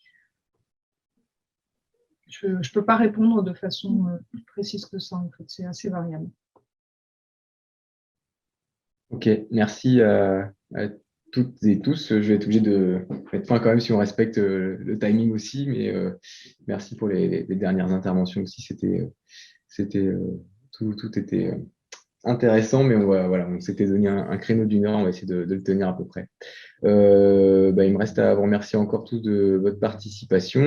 Je ne peux pas répondre de façon plus précise que ça, en fait. C'est assez variable. Ok, merci à toutes et tous. Je vais être obligé de mettre fin quand même si on respecte le timing aussi, mais merci pour les dernières interventions aussi. Tout était intéressant, mais on s'était donné un créneau d'une heure, on va essayer de le tenir à peu près. Il me reste à vous remercier encore tous de votre participation.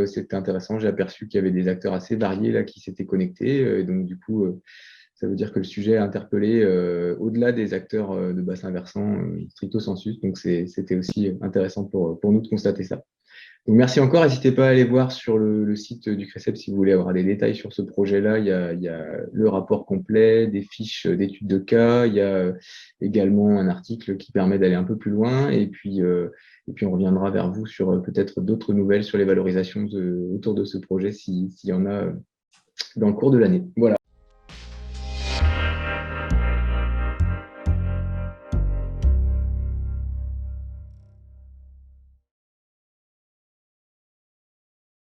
C'était intéressant, j'ai aperçu qu'il y avait des acteurs assez variés là qui s'étaient connectés, donc du coup, ça veut dire que le sujet a interpellé au-delà des acteurs de bassin versant stricto sensu, donc c'était aussi intéressant pour nous de constater ça. Donc, merci encore. N'hésitez pas à aller voir sur le site du CRECEP si vous voulez avoir des détails sur ce projet-là. Il y a le rapport complet, des fiches d'études de cas. Il y a également un article qui permet d'aller un peu plus loin. Et puis on reviendra vers vous sur peut-être d'autres nouvelles sur les valorisations autour de ce projet s'il y en a dans le cours de l'année. Voilà.